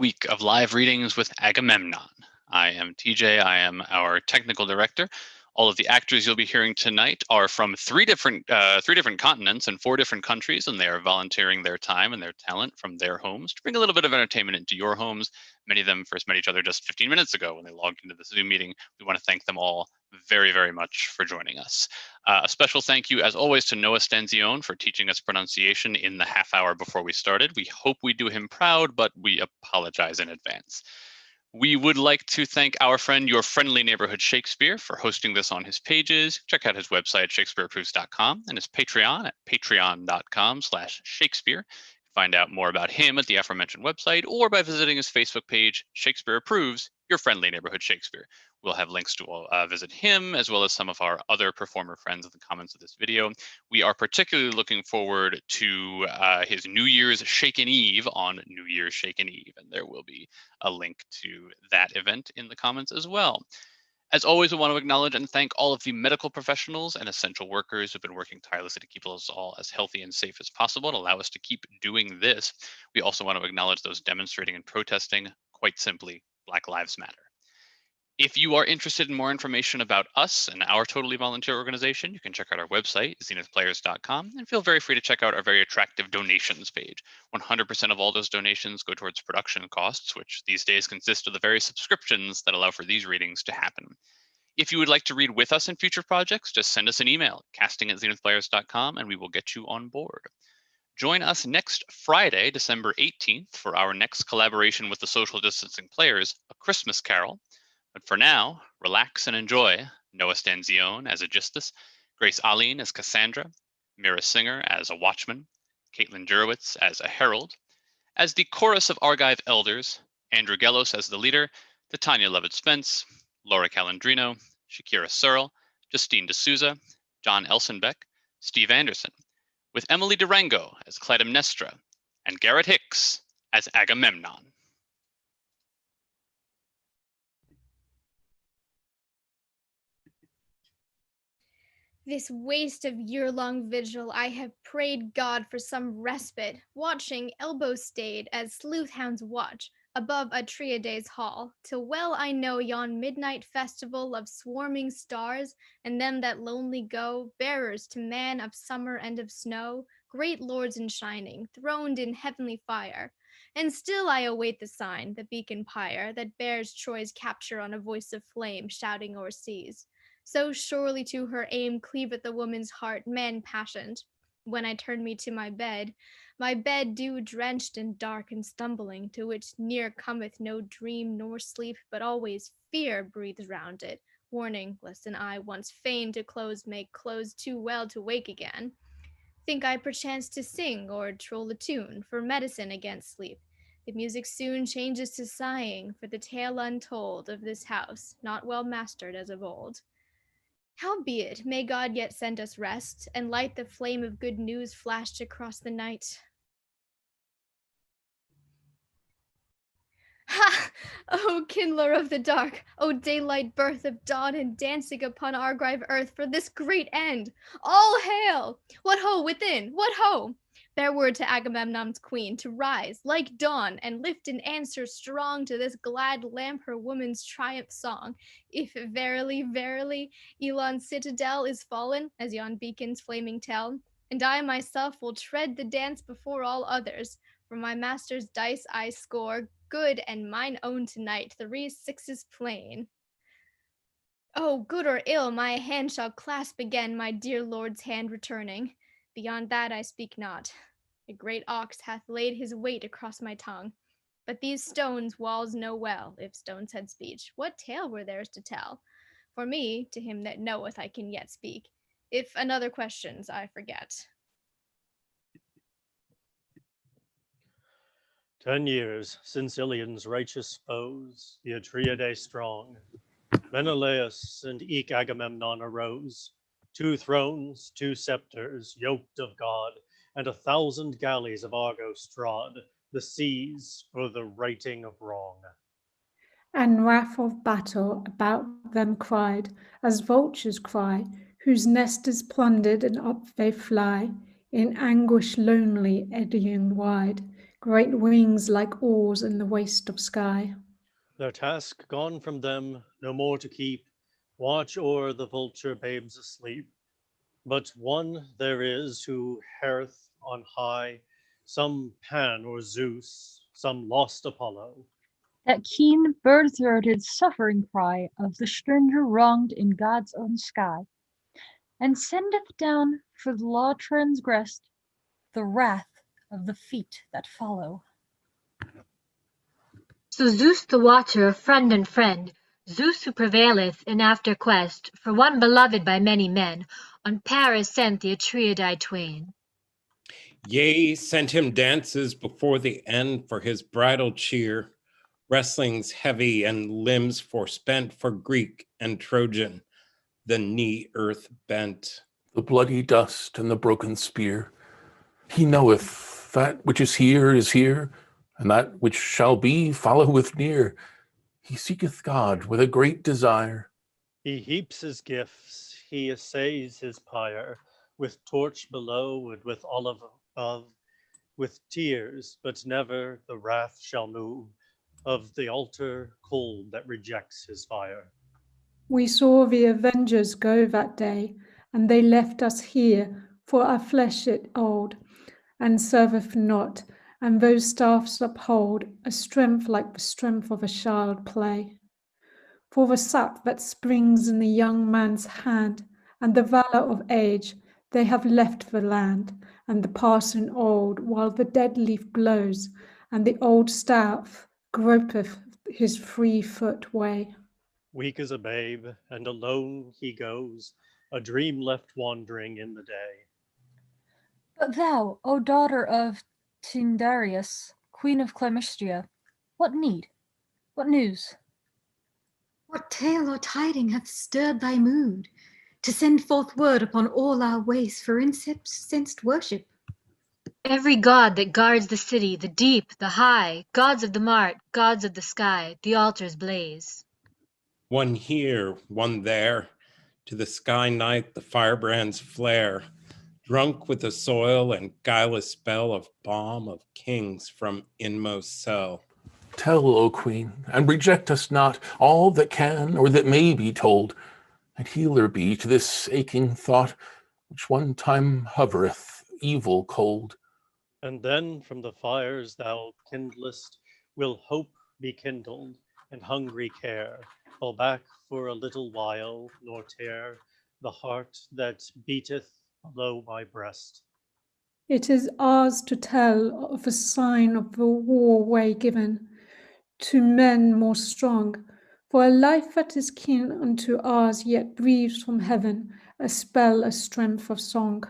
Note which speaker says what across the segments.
Speaker 1: Week of live readings with Agamemnon. I am TJ. I am our technical director. All of the actors you'll be hearing tonight are from three different continents and 4 different countries, and they are volunteering their time and their talent from their homes to bring a little bit of entertainment into your homes. Many of them first met each other just 15 minutes ago when they logged into the Zoom meeting. We want to thank them all very, very much for joining us. A special thank you, as always, to Noah Stanzione for teaching us pronunciation in the half hour before we started. We hope we do him proud, but we apologize in advance. We would like to thank our friend, Your Friendly Neighborhood Shakespeare, for hosting this on his pages. Check out his website, shakespeareapproves.com, and his Patreon at patreon.com/Shakespeare. Find out more about him at the aforementioned website or by visiting his Facebook page, Shakespeare Approves, Your Friendly Neighborhood Shakespeare. We'll have links to visit him as well as some of our other performer friends in the comments of this video. We are particularly looking forward to his New Year's Shaken Eve on New Year's Shaken Eve, and there will be a link to that event in the comments as well. As always, we want to acknowledge and thank all of the medical professionals and essential workers who've been working tirelessly to keep us all as healthy and safe as possible and allow us to keep doing this. We also want to acknowledge those demonstrating and protesting. Quite simply, Black Lives Matter. If you are interested in more information about us and our totally volunteer organization, you can check out our website, zenithplayers.com, and feel very free to check out our very attractive donations page. 100% of all those donations go towards production costs, which these days consist of the various subscriptions that allow for these readings to happen. If you would like to read with us in future projects, just send us an email, casting@zenithplayers.com, and we will get you on board. Join us next Friday, December 18th, for our next collaboration with the Social Distancing Players, A Christmas Carol. But for now, relax and enjoy Noah Stanzione as Aegisthus, Grace Aline as Cassandra, Mira Singer as a watchman, Caitlin Jurowitz as a herald, as the chorus of Argive elders, Andrew Gellos as the leader, Titania Levitt-Spence, Laura Calandrino, Shakira Searle, Justine D'Souza, John Elsenbeck, Steve Anderson, with Emily Durango as Clytemnestra, and Garrett Hicks as Agamemnon.
Speaker 2: This waste of year-long vigil, I have prayed God for some respite, watching elbow-stayed as sleuth-hounds watch above Atreides' hall, till well I know yon midnight festival of swarming stars, and them that lonely go, bearers to man of summer and of snow, great lords in shining, throned in heavenly fire. And still I await the sign, the beacon pyre, that bears Troy's capture on a voice of flame shouting o'er seas. So surely to her aim cleaveth the woman's heart, man-passioned. When I turn me to my bed dew-drenched and dark and stumbling, to which near cometh no dream nor sleep, but always fear breathes round it, warning lest an eye once fain to close may close too well to wake again. Think I perchance to sing or troll a tune, for medicine against sleep. The music soon changes to sighing, for the tale untold of this house, not well mastered as of old. Howbeit, may God yet send us rest, and light the flame of good news flashed across the night. Ha! O kindler of the dark! O daylight birth of dawn and dancing upon Argive earth for this great end! All hail! What ho within? What ho! Bear word to Agamemnon's queen to rise like dawn and lift an answer strong to this glad lamp her woman's triumph song. If verily, verily, Elon's citadel is fallen, as yon beacons flaming tell, and I myself will tread the dance before all others. For my master's dice I score good and mine own tonight, 3 6s plain. Oh, good or ill, my hand shall clasp again my dear lord's hand returning. Beyond that I speak not. A great ox hath laid his weight across my tongue. But these stones walls know well, if stones had speech. What tale were theirs to tell? For me, to him that knoweth I can yet speak. If another questions, I forget.
Speaker 3: 10 years since Ilium's righteous foes, the Atreidae strong, Menelaus and eke Agamemnon arose, 2 thrones, 2 scepters, yoked of God, and 1,000 galleys of Argos trod the seas for the righting of wrong.
Speaker 4: And wrath of battle about them cried, as vultures cry, whose nest is plundered, and up they fly, in anguish lonely, eddying wide, great wings like oars in the waste of sky.
Speaker 3: Their task gone from them, no more to keep, watch o'er the vulture babes asleep. But one there is who hereth on high, some Pan or Zeus, some lost Apollo.
Speaker 5: That keen, bird-throated, suffering cry of the stranger wronged in God's own sky, and sendeth down for the law transgressed the wrath of the feet that follow.
Speaker 6: So Zeus the watcher of friend and friend, Zeus who prevaileth in after quest, for one beloved by many men, on Paris sent the Atreidae twain.
Speaker 7: Yea, sent him dances before the end for his bridal cheer, wrestlings heavy and limbs forspent for Greek and Trojan, the knee earth bent.
Speaker 8: The bloody dust and the broken spear. He knoweth that which is here, and that which shall be followeth near. He seeketh God with a great desire.
Speaker 3: He heaps his gifts, he essays his pyre, with torch below and with olive above, with tears, but never the wrath shall move of the altar cold that rejects his fire.
Speaker 4: We saw the avengers go that day, and they left us here, for our flesh it old, and serveth not, and those staffs uphold a strength like the strength of a child play. For the sap that springs in the young man's hand, and the valour of age, they have left the land, and the parson old, while the dead leaf blows, and the old staff gropeth his free foot way.
Speaker 3: Weak as a babe, and alone he goes, a dream left wandering in the day.
Speaker 5: But thou, O daughter of Tyndareus, queen of Climistria, what need? What news?
Speaker 9: What tale or tiding hath stirred thy mood, to send forth word upon all our ways for incensed worship?
Speaker 6: Every god that guards the city, the deep, the high, gods of the mart, gods of the sky, the altars blaze.
Speaker 7: One here, one there, to the sky night the firebrands flare, drunk with the soil and guileless spell of balm of kings from inmost cell.
Speaker 8: Tell, O Queen, and reject us not all that can or that may be told, and healer be to this aching thought, which one time hovereth evil cold.
Speaker 3: And then from the fires thou kindlest will hope be kindled, and hungry care fall back for a little while, nor tear the heart that beateth below my breast.
Speaker 4: It is ours to tell of a sign of the war way given to men more strong, for a life that is kin unto ours yet breathes from heaven a spell, a strength of song.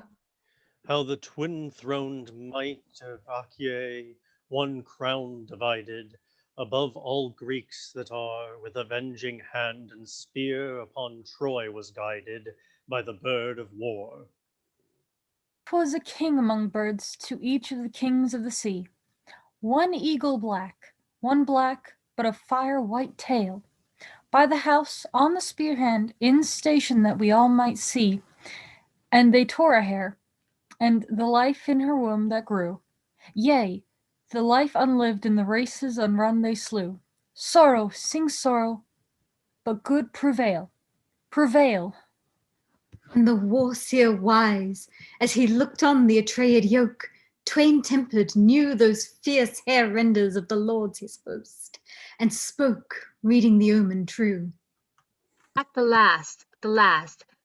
Speaker 3: How the twin-throned might of Achaea, one crown divided, above all Greeks that are, with avenging hand and spear upon Troy was guided by the bird of war.
Speaker 5: 'Twas a king among birds to each of the kings of the sea, one eagle black, one black, but of fire-white tail, by the house on the spear-hand in station that we all might see, and they tore a hair, and the life in her womb that grew, yea, the life unlived in the races unrun they slew. Sorrow, sing sorrow, but good prevail, prevail.
Speaker 9: And the war-seer wise, as he looked on the Atreid yoke, twain-tempered, knew those fierce hair-renders of the lords his host, and spoke, reading the omen true.
Speaker 6: At the last,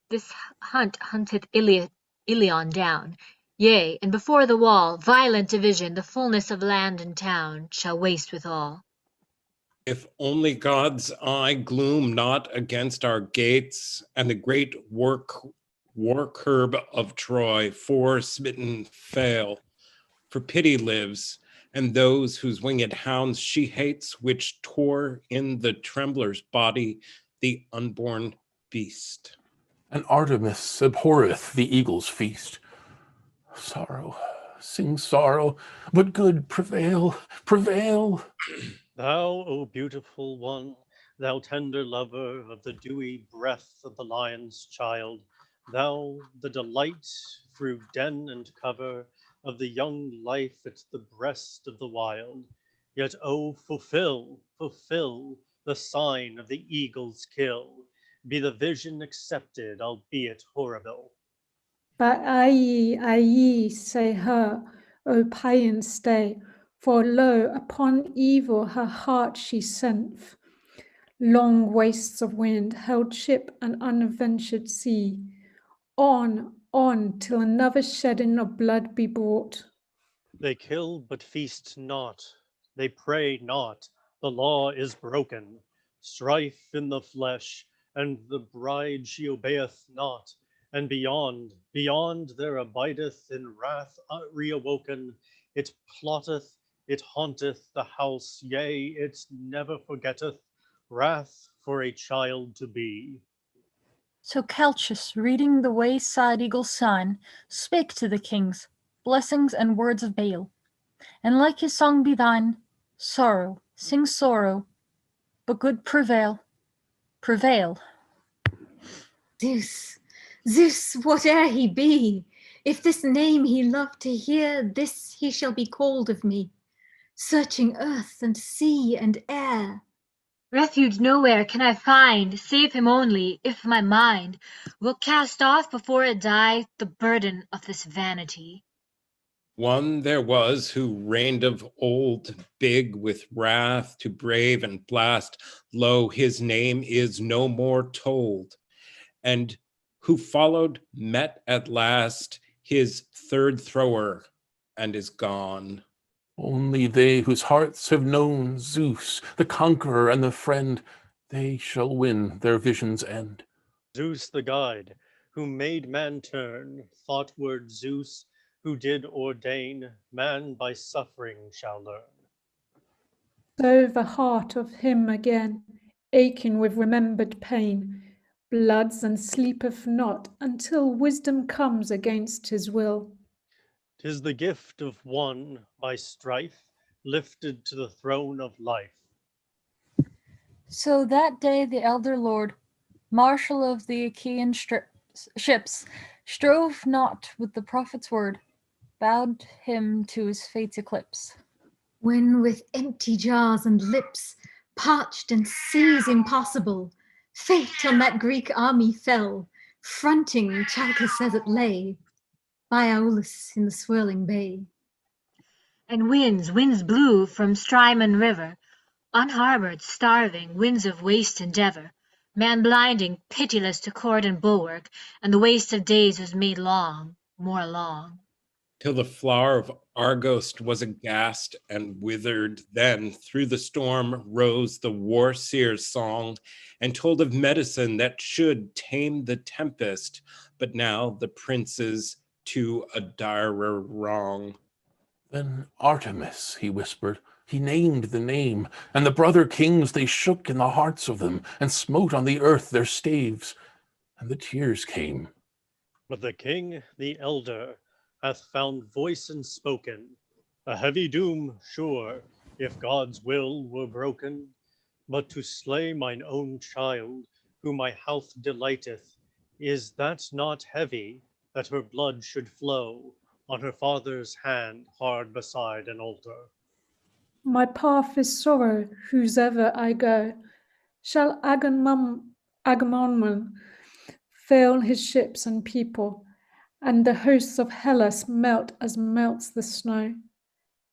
Speaker 6: this hunt hunteth Ilion down. Yea, and before the wall, violent division, the fullness of land and town, shall waste withal.
Speaker 7: If only God's eye gloom not against our gates, and the great war curb of Troy, fore-smitten fail. For pity lives, and those whose winged hounds she hates, which tore in the trembler's body the unborn beast.
Speaker 8: And Artemis abhorreth the eagle's feast. Sorrow, sing sorrow, but good prevail, prevail.
Speaker 3: Thou, O beautiful one, thou tender lover of the dewy breath of the lion's child, thou, the delight through den and cover of the young life at the breast of the wild. Yet, oh, fulfill, fulfill the sign of the eagle's kill. Be the vision accepted, albeit horrible.
Speaker 4: But aye, say her, O paean stay, for lo, upon evil her heart she sent. Long wastes of wind held ship and unadventured sea. On, till another shedding of blood be brought.
Speaker 3: They kill but feast not, they pray not, the law is broken. Strife in the flesh, and the bride she obeyeth not. And beyond there abideth in wrath reawoken. It plotteth, it haunteth the house, yea, it never forgetteth wrath for a child to be.
Speaker 5: So Calchas, reading the wayside eagle's sign, spake to the kings, blessings and words of bale. And like his song be thine, sorrow, sing sorrow, but good prevail, prevail.
Speaker 9: Zeus, Zeus, whate'er he be, if this name he loved to hear, this he shall be called of me, searching earth and sea and air.
Speaker 6: Refuge nowhere can I find, save him only, if my mind will cast off before it die the burden of this vanity.
Speaker 7: One there was who reigned of old, big with wrath, to brave and blast. Lo, his name is no more told. And who followed, met at last his third thrower, and is gone.
Speaker 8: Only they whose hearts have known Zeus, the conqueror and the friend, they shall win their vision's end.
Speaker 3: Zeus the guide, who made man turn, thoughtward Zeus, who did ordain, man by suffering shall learn.
Speaker 4: So the heart of him again, aching with remembered pain, bloods and sleepeth not until wisdom comes against his will.
Speaker 3: 'Tis the gift of one by strife lifted to the throne of life.
Speaker 5: So that day the elder lord, marshal of the Achaean ships, strove not with the prophet's word, bowed him to his fate's eclipse.
Speaker 9: When with empty jars and lips, parched and seas impassable, fate on that Greek army fell, fronting Chalcis as it lay, by Aeolus in the swirling bay.
Speaker 6: And winds blew from Strymon river, unharbored, starving, winds of waste endeavor, man blinding, pitiless to cord and bulwark, and the waste of days was made long, more long.
Speaker 7: Till the flower of Argos was aghast and withered. Then through the storm rose the war seer's song, and told of medicine that should tame the tempest, but now the princes to a direr wrong.
Speaker 8: Then Artemis, he whispered, he named the name, and the brother kings they shook in the hearts of them, and smote on the earth their staves, and the tears came.
Speaker 3: But the king, the elder, hath found voice and spoken, a heavy doom, sure, if God's will were broken. But to slay mine own child, whom my health delighteth, is that not heavy, that her blood should flow on her father's hand hard beside an altar?
Speaker 4: My path is sorrow, whosever I go. Shall Agamemnon fail his ships and people, and the hosts of Hellas melt as melts the snow?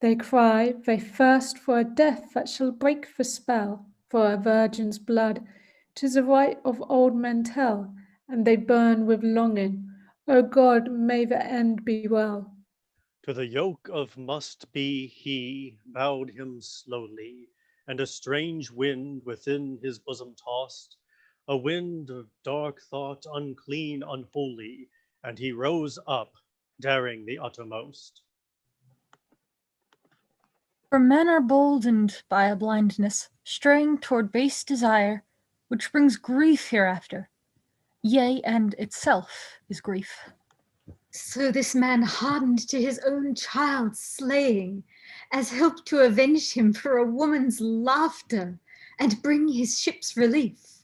Speaker 4: They cry, they thirst for a death that shall break the spell, for a virgin's blood. 'Tis a rite of old men tell, and they burn with longing. O God, may the end be well.
Speaker 3: To the yoke of must be he bowed him slowly, and a strange wind within his bosom tossed, a wind of dark thought, unclean, unholy, and he rose up, daring the uttermost.
Speaker 5: For men are boldened by a blindness, straying toward base desire, which brings grief hereafter. Yea, and itself is grief.
Speaker 9: So this man hardened to his own child's slaying, as help to avenge him for a woman's laughter, and bring his ship's relief.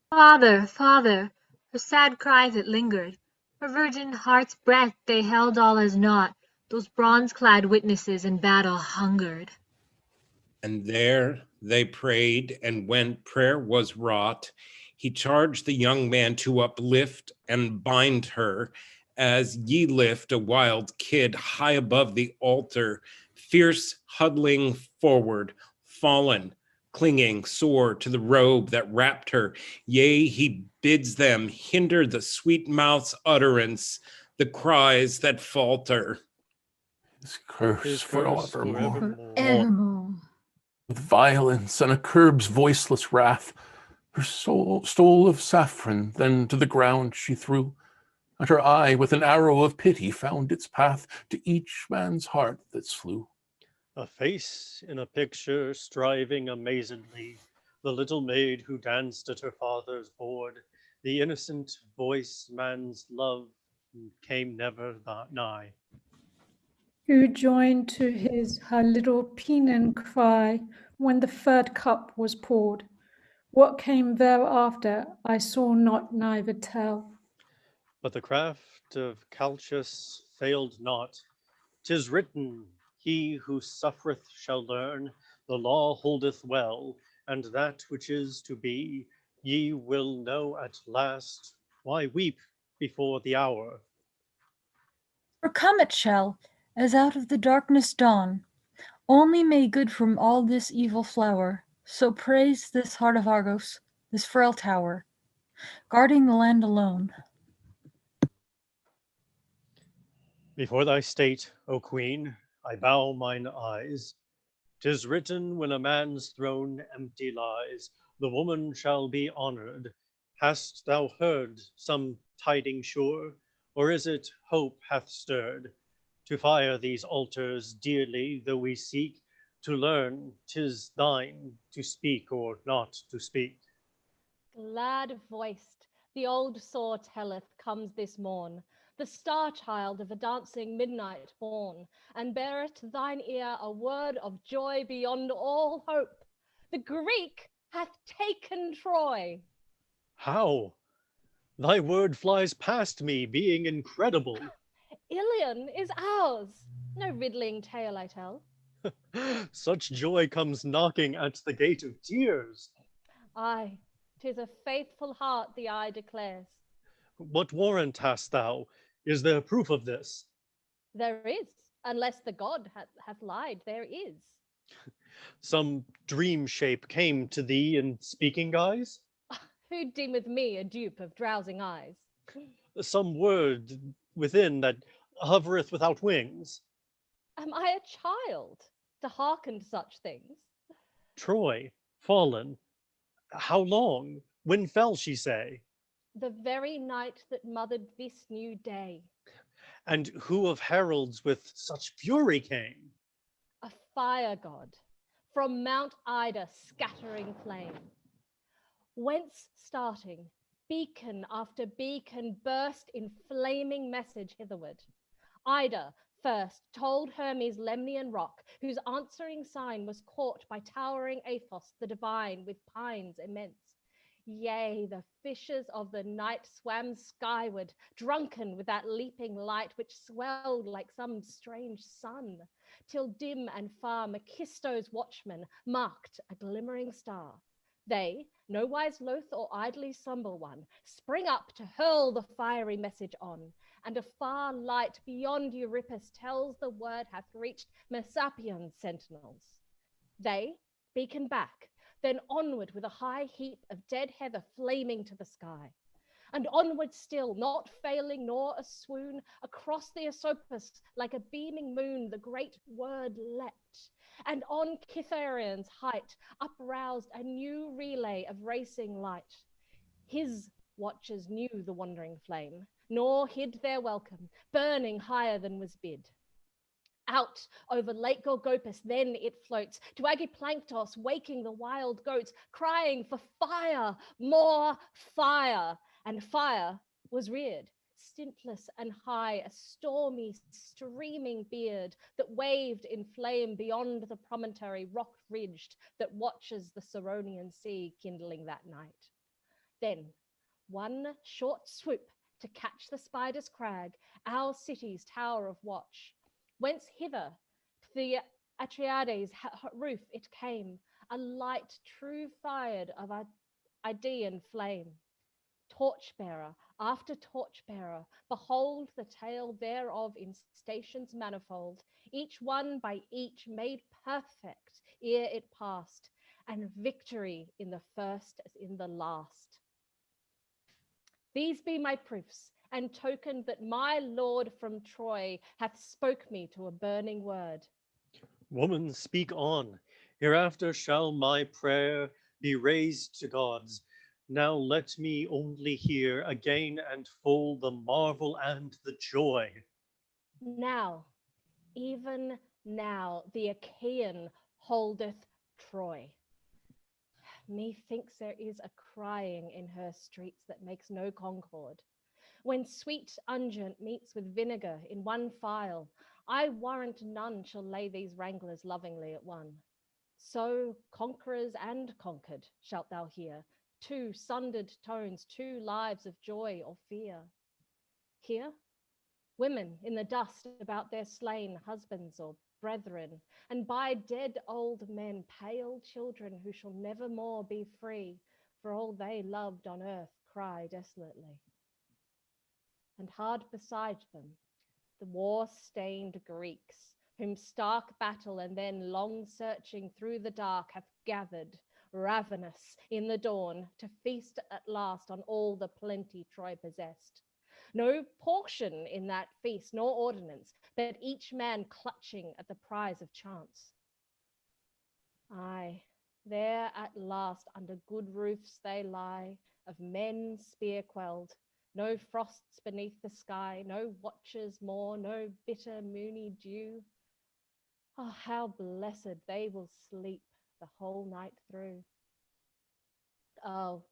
Speaker 6: Father, father, her sad cries it lingered, her virgin heart's breath they held all as naught, Those bronze-clad witnesses in battle hungered.
Speaker 7: And there they prayed, and when prayer was wrought, he charged the young man to uplift and bind her, as ye lift a wild kid high above the altar, fierce huddling forward, fallen, clinging sore to the robe that wrapped her. Yea, he bids them hinder the sweet mouth's utterance, the cries that falter.
Speaker 8: His curse
Speaker 3: His
Speaker 8: forevermore.
Speaker 3: curse forevermore.
Speaker 9: Forevermore.
Speaker 8: With violence and a curb's voiceless wrath, her soul stole of saffron, then to the ground she threw, and her eye with an arrow of pity found its path to each man's heart that slew.
Speaker 3: A face in a picture striving amazedly, the little maid who danced at her father's board, the innocent voice man's love came never nigh.
Speaker 4: Who joined to his her little Peenan cry when the third cup was poured. What came thereafter I saw not neither tell.
Speaker 3: But the craft of Calchas failed not. 'Tis written, he who suffereth shall learn, the law holdeth well, and that which is to be, ye will know at last. Why weep before the hour?
Speaker 5: For come it shall, as out of the darkness dawn. Only may good from all this evil flower. So praise this heart of Argos, this frail tower, guarding the land alone.
Speaker 3: Before thy state, O Queen, I bow mine eyes. 'Tis written, when a man's throne empty lies, the woman shall be honored. Hast thou heard some tiding sure, or is it hope hath stirred? To fire these altars dearly, though we seek to learn, 'tis thine to speak or not to speak.
Speaker 10: Glad voiced, the old saw telleth, comes this morn, the star child of a dancing midnight born, and beareth to thine ear a word of joy beyond all hope. The Greek hath taken Troy.
Speaker 3: How? Thy word flies past me, being incredible.
Speaker 10: Ilion is ours. No riddling tale I tell.
Speaker 3: Such joy comes knocking at the gate of tears.
Speaker 10: Aye, 'tis a faithful heart the eye declares.
Speaker 3: What warrant hast thou? Is there proof of this?
Speaker 10: There is, unless the god hath lied, there is.
Speaker 3: Some dream shape came to thee in speaking guise?
Speaker 10: Who deemeth me a dupe of drowsing eyes?
Speaker 3: Some word within that hovereth without wings?
Speaker 10: Am I a child to hearken to such things?
Speaker 3: Troy, fallen. How long? When fell she, say?
Speaker 10: The very night that mothered this new day.
Speaker 3: And who of heralds with such fury came?
Speaker 10: A fire god, from Mount Ida scattering flame. Whence starting, beacon after beacon burst in flaming message hitherward. Ida first told Hermes' Lemnian rock, whose answering sign was caught by towering Athos the divine with pines immense. Yea, the fishes of the night swam skyward, drunken with that leaping light which swelled like some strange sun, till dim and far Mephisto's watchmen marked a glimmering star. They, nowise loath or idly slumber one, spring up to hurl the fiery message on, and a far light beyond Euripus tells the word hath reached Messapion's sentinels. They beacon back, then onward with a high heap of dead heather flaming to the sky. And onward still, not failing nor a swoon, across the Esopus like a beaming moon the great word leapt. And on Cythereion's height uproused a new relay of racing light. His watchers knew the wandering flame, nor hid their welcome, burning higher than was bid. Out over Lake Gorgopus then it floats, to Agiplanktos waking the wild goats, crying for fire, more fire. And fire was reared, stintless and high, a stormy, streaming beard that waved in flame beyond the promontory rock-ridged that watches the Ceronian sea kindling that night. Then, one short swoop to catch the spider's crag, our city's tower of watch. Whence hither to the Atreides' roof it came, a light true fired of Idaean flame. Torchbearer after torchbearer, behold the tale thereof in stations manifold, each one by each made perfect ere it passed, and victory in the first as in the last. These be my proofs, and token that my lord from Troy hath spoke me to a burning word.
Speaker 3: Woman, speak on. Hereafter shall my prayer be raised to gods. Now let me only hear again and full the marvel and the joy.
Speaker 10: Now, even now, the Achaean holdeth Troy. Methinks there is a crying in her streets that makes no concord. When sweet unguent meets with vinegar in one phial, I warrant none shall lay these wranglers lovingly at one. So conquerors and conquered shalt thou hear, two sundered tones, two lives of joy or fear. Here, women in the dust about their slain husbands or brethren, and by dead old men, pale children who shall never more be free, for all they loved on earth cry desolately. And hard beside them, the war-stained Greeks, whom stark battle and then long searching through the dark hath gathered, ravenous in the dawn, to feast at last on all the plenty Troy possessed. No portion in that feast, nor ordinance, but each man clutching at the prize of chance. Aye, there at last under good roofs they lie, of men spear-quelled, no frosts beneath the sky, no watchers more, no bitter moony dew. Oh, how blessed they will sleep the whole night through. Oh,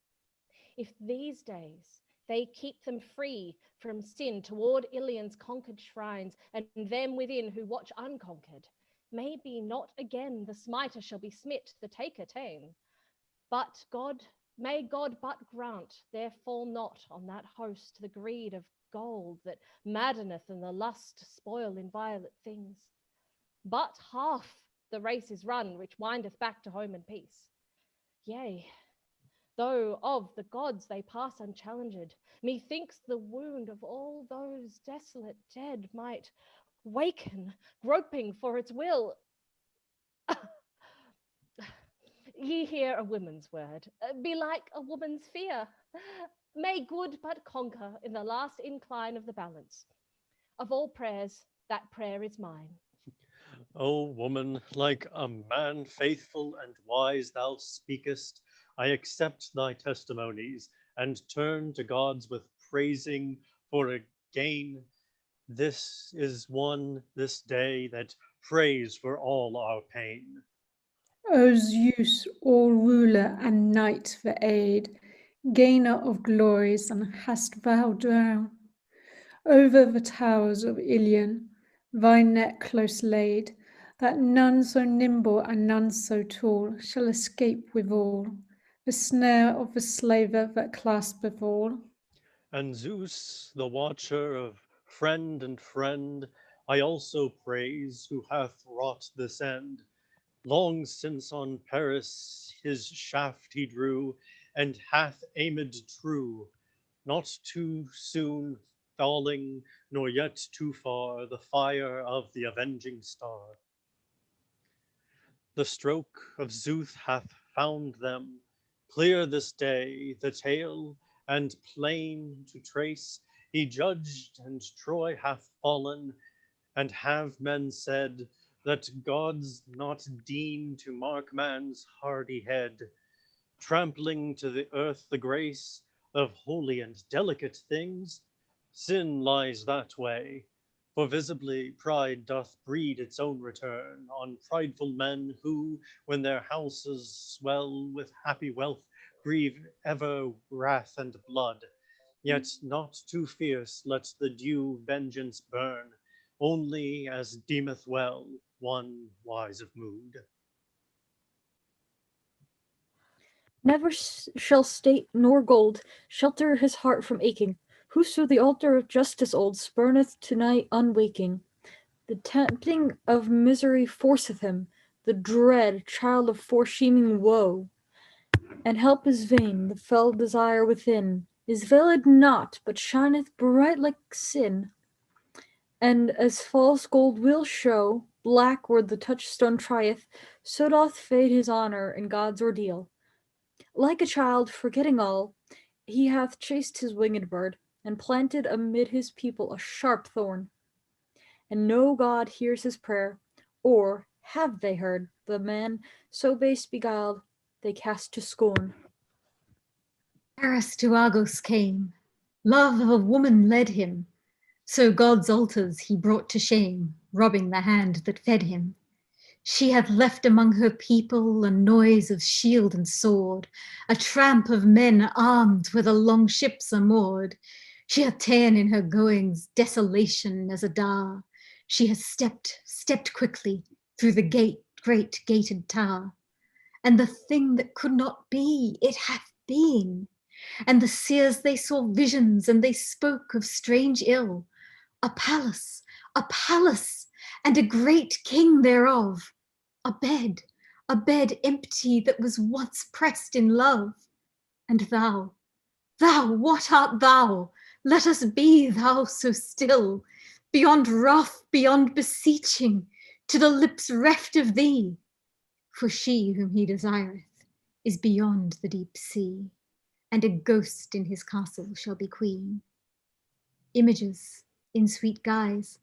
Speaker 10: if these days they keep them free from sin toward Ilion's conquered shrines, and them within who watch unconquered, maybe not again the smiter shall be smit, the taker ta'en. But may God but grant there fall not on that host the greed of gold that maddeneth and the lust to spoil inviolate things. But half the race is run which windeth back to home and peace. Yea, though of the gods they pass unchallenged, methinks the wound of all those desolate dead might waken, groping for its will. Ye hear a woman's word, be like a woman's fear. May good but conquer in the last incline of the balance. Of all prayers, that prayer is mine.
Speaker 3: O woman, like a man faithful and wise thou speakest, I accept thy testimonies and turn to gods with praising for again. This is one this day that prays for all our pain.
Speaker 4: O Zeus, all ruler and knight for aid, gainer of glories, and hast thou down over the towers of Ilion thy net close laid, that none so nimble and none so tall shall escape withal the snare of the slaver that claspeth all.
Speaker 3: And Zeus, the watcher of friend and friend, I also praise, who hath wrought this end. Long since on Paris his shaft he drew, and hath aimed true, not too soon falling, nor yet too far, the fire of the avenging star. The stroke of Zeus hath found them, clear this day the tale, and plain to trace. He judged, and Troy hath fallen, and have men said that gods not deign to mark man's hardy head, trampling to the earth the grace of holy and delicate things? Sin lies that way, for visibly pride doth breed its own return on prideful men who, when their houses swell with happy wealth, grieve ever wrath and blood. Yet not too fierce let the due vengeance burn, only as deemeth well one wise of mood.
Speaker 5: Never shall state nor gold shelter his heart from aching. Whoso the altar of justice old spurneth tonight unwaking. The tempting of misery forceth him, the dread child of foreseeming woe. And help is vain, the fell desire within is veiled not, but shineth bright like sin. And as false gold will show, black where the touchstone trieth, so doth fade his honour in God's ordeal. Like a child, forgetting all, he hath chased his winged bird, and planted amid his people a sharp thorn. And no God hears his prayer, or have they heard the man so base beguiled, they cast to scorn.
Speaker 9: Paris to Argos came, love of a woman led him, so God's altars he brought to shame, robbing the hand that fed him. She hath left among her people a noise of shield and sword, a tramp of men armed where the long ships are moored. She hath ta'en in her goings desolation as a dar. She has stepped quickly through the great gated tower. And the thing that could not be, it hath been. And the seers they saw visions, and they spoke of strange ill. A palace, and a great king thereof. A bed empty that was once pressed in love. And thou, what art thou? Let us be, thou so still, beyond wrath, beyond beseeching, to the lips reft of thee. For she whom he desireth is beyond the deep sea, and a ghost in his castle shall be queen. Images in sweet guise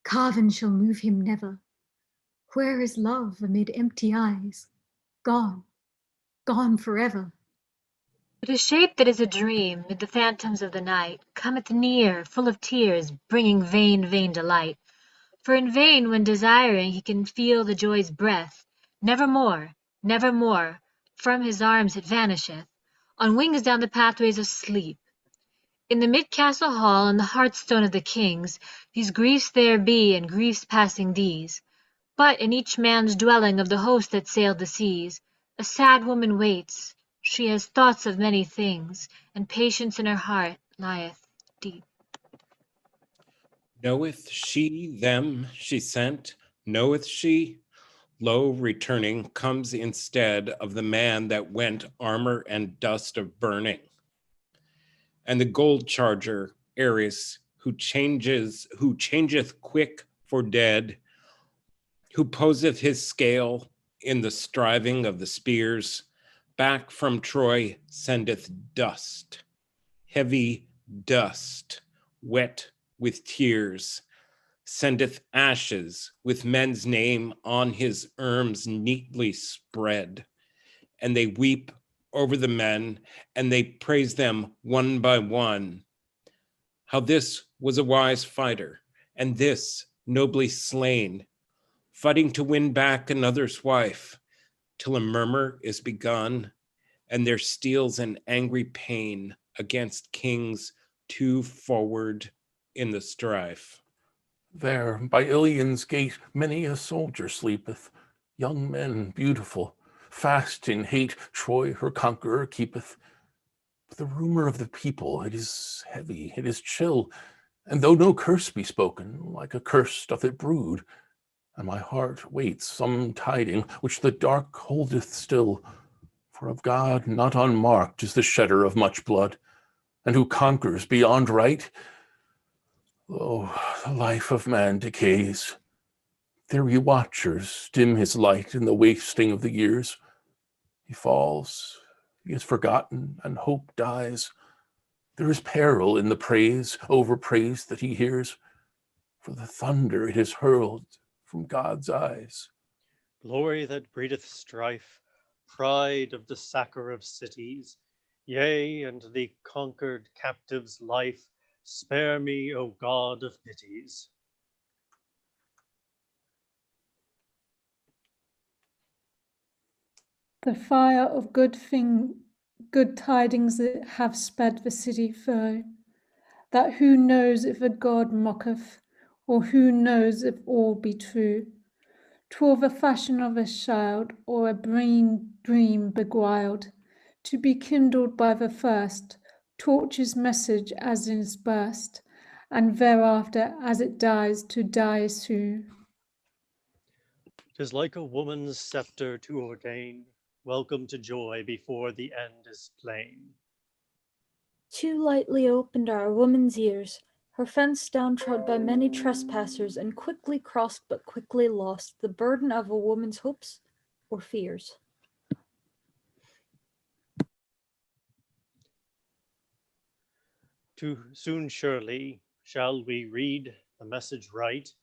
Speaker 9: carven shall move him never. Where is love amid empty eyes? Gone forever.
Speaker 6: But a shape that is a dream, mid the phantoms of the night, cometh near, full of tears, bringing vain delight. For in vain, when desiring, he can feel the joy's breath. Nevermore, from his arms it vanisheth, on wings down the pathways of sleep. In the mid-castle hall, and the hearthstone of the kings, these griefs there be, and griefs passing these. But in each man's dwelling of the host that sailed the seas, a sad woman waits. She has thoughts of many things, and patience in her heart lieth deep.
Speaker 7: Knoweth she them she sent? Knoweth she? Lo, returning, comes instead of the man that went armor and dust of burning. And the gold charger, Ares, who changeth quick for dead, who poseth his scale in the striving of the spears, back from Troy sendeth dust, heavy dust, wet with tears, sendeth ashes with men's name on his urns neatly spread. And they weep over the men, and they praise them one by one. How this was a wise fighter, and this nobly slain, fighting to win back another's wife, till a murmur is begun, and there steals an angry pain against kings too forward in the strife.
Speaker 8: There by Ilion's gate many a soldier sleepeth, young men beautiful, fast in hate Troy her conqueror keepeth. But the rumor of the people, it is heavy, it is chill, and though no curse be spoken, like a curse doth it brood, and my heart waits some tiding which the dark holdeth still. For of God not unmarked is the shedder of much blood, and who conquers beyond right. Oh, the life of man decays. Theory watchers dim his light in the wasting of the years. He falls, he is forgotten, and hope dies. There is peril in the praise, overpraise that he hears, for the thunder it is hurled from God's eyes.
Speaker 3: Glory that breedeth strife, pride of the sacker of cities, yea, and the conquered captive's life, spare me, O God of pities.
Speaker 4: The fire of good tidings that have sped the city foe, that who knows if a god mocketh, or who knows if all be true? 'Twere the fashion of a child, or a brain dream beguiled, to be kindled by the first torch's message as in its burst, and thereafter, as it dies, to die soon.
Speaker 3: 'Tis like a woman's scepter to ordain welcome to joy before the end is plain.
Speaker 5: Too lightly opened are a woman's ears, her fence downtrod by many trespassers, and quickly crossed but quickly lost the burden of a woman's hopes or fears.
Speaker 3: Too soon surely shall we read the message right,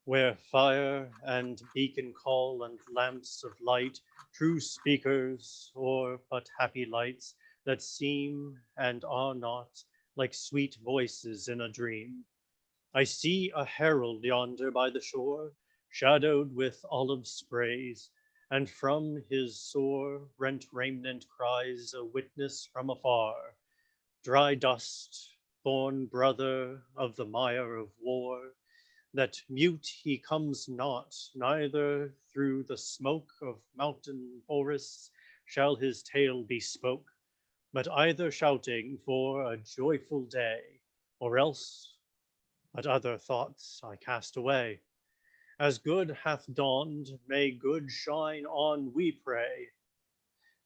Speaker 3: where fire and beacon call and lamps of light, true speakers, or but happy lights that seem and are not, like sweet voices in a dream. I see a herald yonder by the shore, shadowed with olive sprays, and from his sore rent raiment cries a witness from afar, dry dust, born brother of the mire of war, that mute he comes not, neither through the smoke of mountain forests shall his tale be spoke, but either shouting for a joyful day, or else but other thoughts I cast away. As good hath dawned, may good shine on, we pray.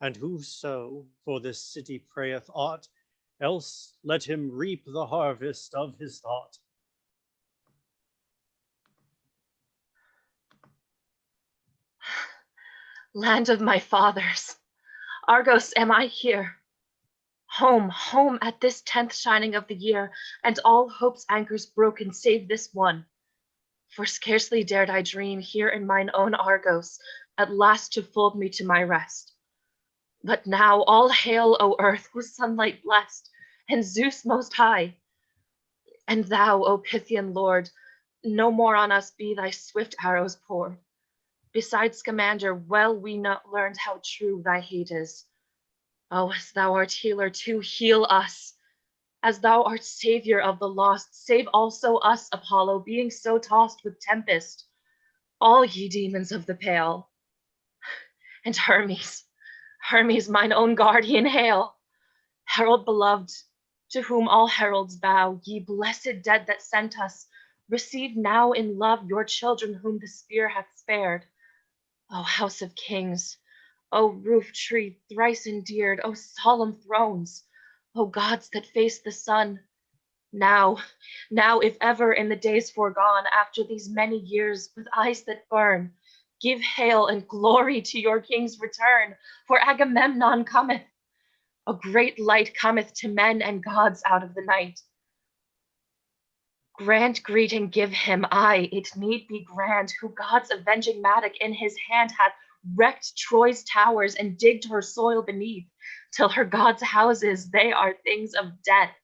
Speaker 3: And whoso for this city prayeth aught, else let him reap the harvest of his thought.
Speaker 11: Land of my fathers, Argos, am I here? Home, home at this 10th shining of the year, and all hope's anchors broken save this one. For scarcely dared I dream here in mine own Argos, at last to fold me to my rest. But now all hail, O earth, with sunlight blessed, and Zeus most high. And thou, O Pythian lord, no more on us be thy swift arrows poured. Besides Scamander, well we not learned how true thy hate is. Oh, as thou art healer too, heal us. As thou art savior of the lost, save also us, Apollo, being so tossed with tempest. All ye demons of the pale. And Hermes, Hermes, mine own guardian, hail. Herald beloved, to whom all heralds bow, ye blessed dead that sent us, receive now in love your children whom the spear hath spared. O house of kings, O roof tree thrice endeared, O solemn thrones, O gods that face the sun, now, if ever in the days foregone, after these many years, with eyes that burn, give hail and glory to your king's return, for Agamemnon cometh. A great light cometh to men and gods out of the night. Grant greeting give him, aye, it need be grant, who God's avenging mattock in his hand hath wrecked Troy's towers and digged her soil beneath, till her gods' houses, they are things of death.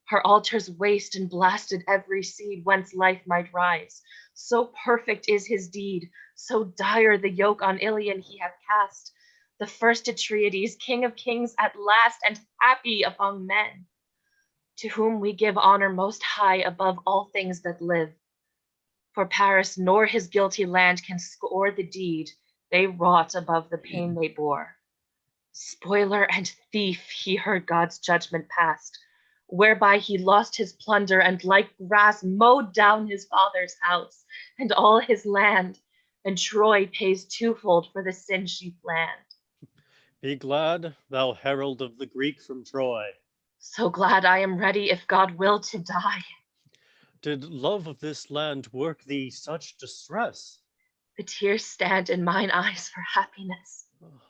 Speaker 11: Her altars waste and blasted every seed whence life might rise. So perfect is his deed, so dire the yoke on Ilion he hath cast. The first Atreides, king of kings at last, and happy among men, to whom we give honor most high above all things that live. For Paris nor his guilty land can score the deed they wrought above the pain they bore. Spoiler and thief, he heard God's judgment passed, whereby he lost his plunder and like grass mowed down his father's house and all his land, and Troy pays twofold for the sin she planned.
Speaker 3: Be glad, thou herald of the Greek from Troy.
Speaker 11: So glad I am ready, if God will, to die.
Speaker 3: Did love of this land work thee such distress?
Speaker 11: The tears stand in mine eyes for happiness.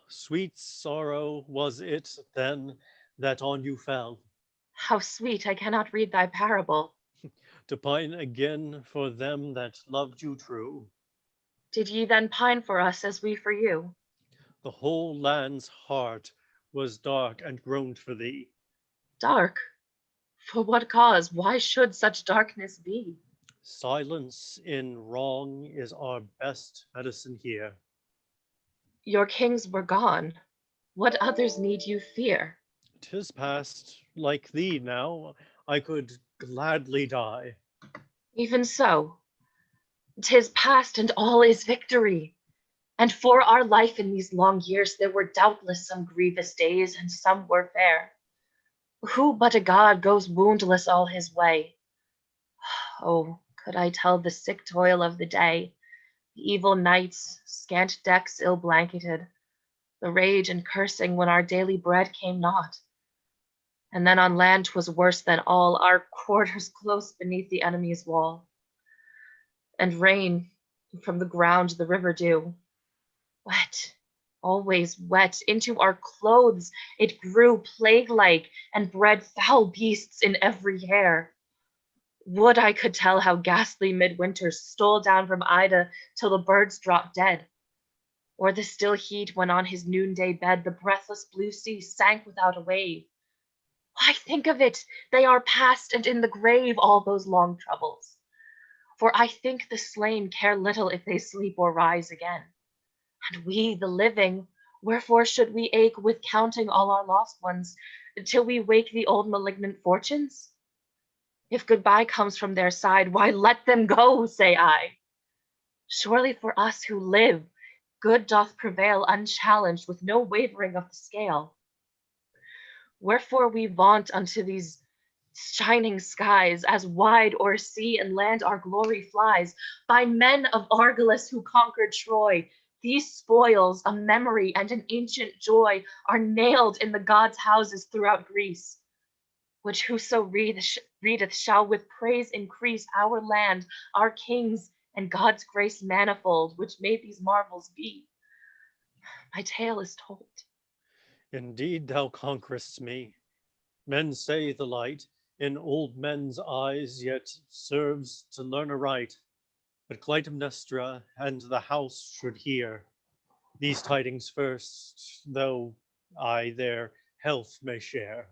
Speaker 3: Sweet sorrow was it then that on you fell.
Speaker 11: How sweet, I cannot read thy parable.
Speaker 3: To pine again for them that loved you true.
Speaker 11: Did ye then pine for us as we for you?
Speaker 3: The whole land's heart was dark and groaned for thee.
Speaker 11: Dark? For what cause? Why should such darkness be?
Speaker 3: Silence in wrong is our best medicine here.
Speaker 11: Your kings were gone. What others need you fear?
Speaker 3: 'Tis past, like thee now, I could gladly die.
Speaker 11: Even so, 'tis past and all is victory. And for our life in these long years there were doubtless some grievous days and some were fair. Who but a god goes woundless all his way? Oh, could I tell the sick toil of the day, the evil nights, scant decks ill blanketed, the rage and cursing when our daily bread came not. And then on land 'twas worse than all, our quarters close beneath the enemy's wall. And rain, and from the ground the river dew, wet, always wet, into our clothes it grew plague-like, and bred foul beasts in every hair. Would I could tell how ghastly midwinter stole down from Ida till the birds dropped dead, or the still heat when on his noonday bed the breathless blue sea sank without a wave. Why, think of it, they are past and in the grave, all those long troubles. For I think the slain care little if they sleep or rise again. And we, the living, wherefore should we ache with counting all our lost ones, till we wake the old malignant fortunes? If goodbye comes from their side, why let them go, say I. Surely for us who live, good doth prevail unchallenged, with no wavering of the scale. Wherefore we vaunt unto these shining skies, as wide o'er sea and land our glory flies, by men of Argolis who conquered Troy. These spoils, a memory and an ancient joy, are nailed in the gods' houses throughout Greece, which whoso readeth shall with praise increase our land, our kings, and God's grace manifold, which made these marvels be. My tale is told.
Speaker 3: Indeed, thou conquerest me. Men say the light in old men's eyes yet serves to learn aright. But Clytemnestra and the house should hear these tidings first, though I their health may share.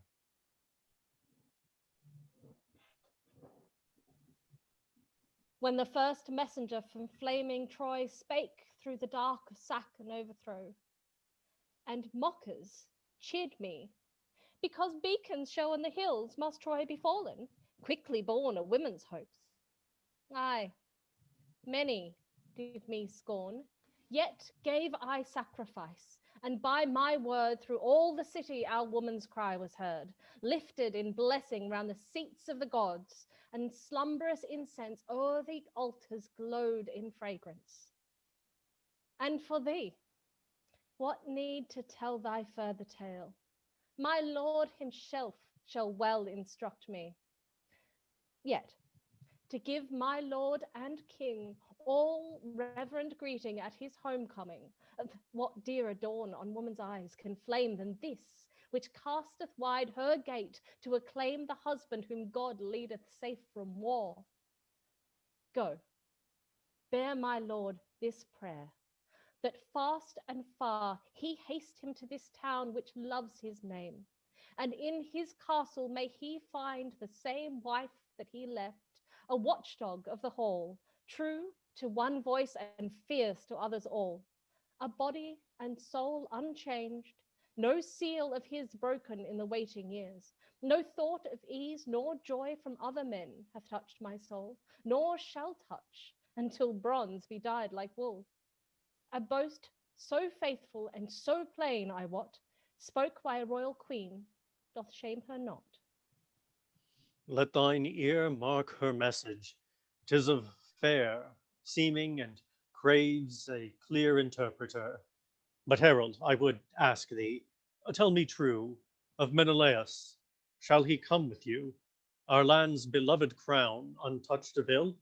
Speaker 10: When the first messenger from flaming Troy spake through the dark of sack and overthrow, and mockers cheered me, because beacons show on the hills must Troy be fallen, quickly born of women's hopes. Aye, many did me scorn, yet gave I sacrifice, and by my word through all the city our woman's cry was heard, lifted in blessing round the seats of the gods, and slumberous incense o'er the altars glowed in fragrance. And for thee, what need to tell thy further tale? My Lord himself shall well instruct me. Yet, to give my Lord and King all reverend greeting at his homecoming, what dearer dawn on woman's eyes can flame than this, which casteth wide her gate to acclaim the husband whom God leadeth safe from war? Go, bear my Lord this prayer, that fast and far he haste him to this town which loves his name, and in his castle may he find the same wife that he left, a watchdog of the hall, true to one voice and fierce to others all, a body and soul unchanged, no seal of his broken in the waiting years, no thought of ease nor joy from other men hath touched my soul, nor shall touch until bronze be dyed like wool. A boast so faithful and so plain, I wot, spoke by a royal queen, doth shame her not.
Speaker 3: Let thine ear mark her message. 'Tis of fair seeming and craves a clear interpreter. But herald, I would ask thee, tell me true, of Menelaus, shall he come with you, our land's beloved crown, untouched of ill?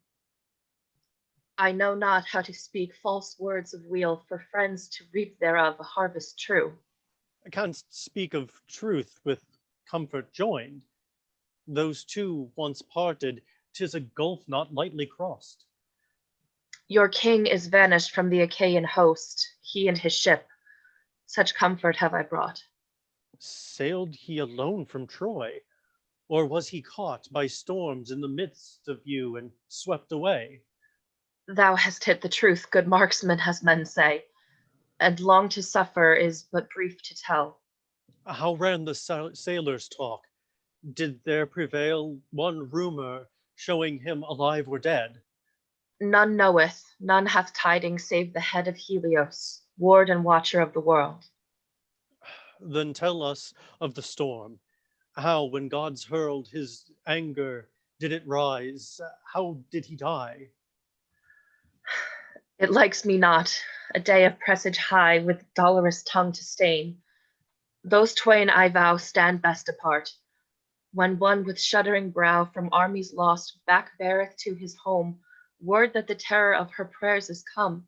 Speaker 11: I know not how to speak false words of weal, for friends to reap thereof a harvest true.
Speaker 3: Canst speak of truth with comfort joined. Those two once parted, 'tis a gulf not lightly crossed.
Speaker 11: Your king is vanished from the Achaean host, he and his ship. Such comfort have I brought.
Speaker 3: Sailed he alone from Troy, or was he caught by storms in the midst of you and swept away?
Speaker 11: Thou hast hit the truth, good marksman, as men say, and long to suffer is but brief to tell.
Speaker 3: How ran the sailors' talk? Did there prevail one rumor showing him alive or dead?
Speaker 11: None knoweth, none hath tidings save the head of Helios, ward and watcher of the world.
Speaker 3: Then tell us of the storm, how when gods hurled his anger did it rise? How did he die?
Speaker 11: It likes me not, a day of presage high with dolorous tongue to stain. Those twain, I vow, stand best apart. When one with shuddering brow from armies lost back beareth to his home word that the terror of her prayers is come,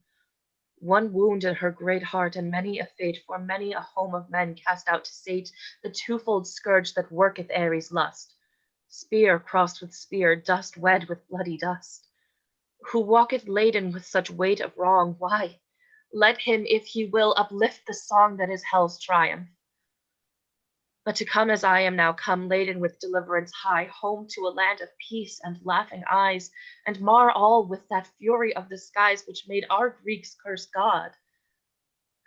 Speaker 11: one wound in her great heart and many a fate for many a home of men cast out to sate the twofold scourge that worketh Ares' lust, spear crossed with spear, dust wed with bloody dust. Who walketh laden with such weight of wrong, why, let him, if he will, uplift the song that is hell's triumph. But to come as I am now come, laden with deliverance high, home to a land of peace and laughing eyes, and mar all with that fury of the skies which made our Greeks curse God.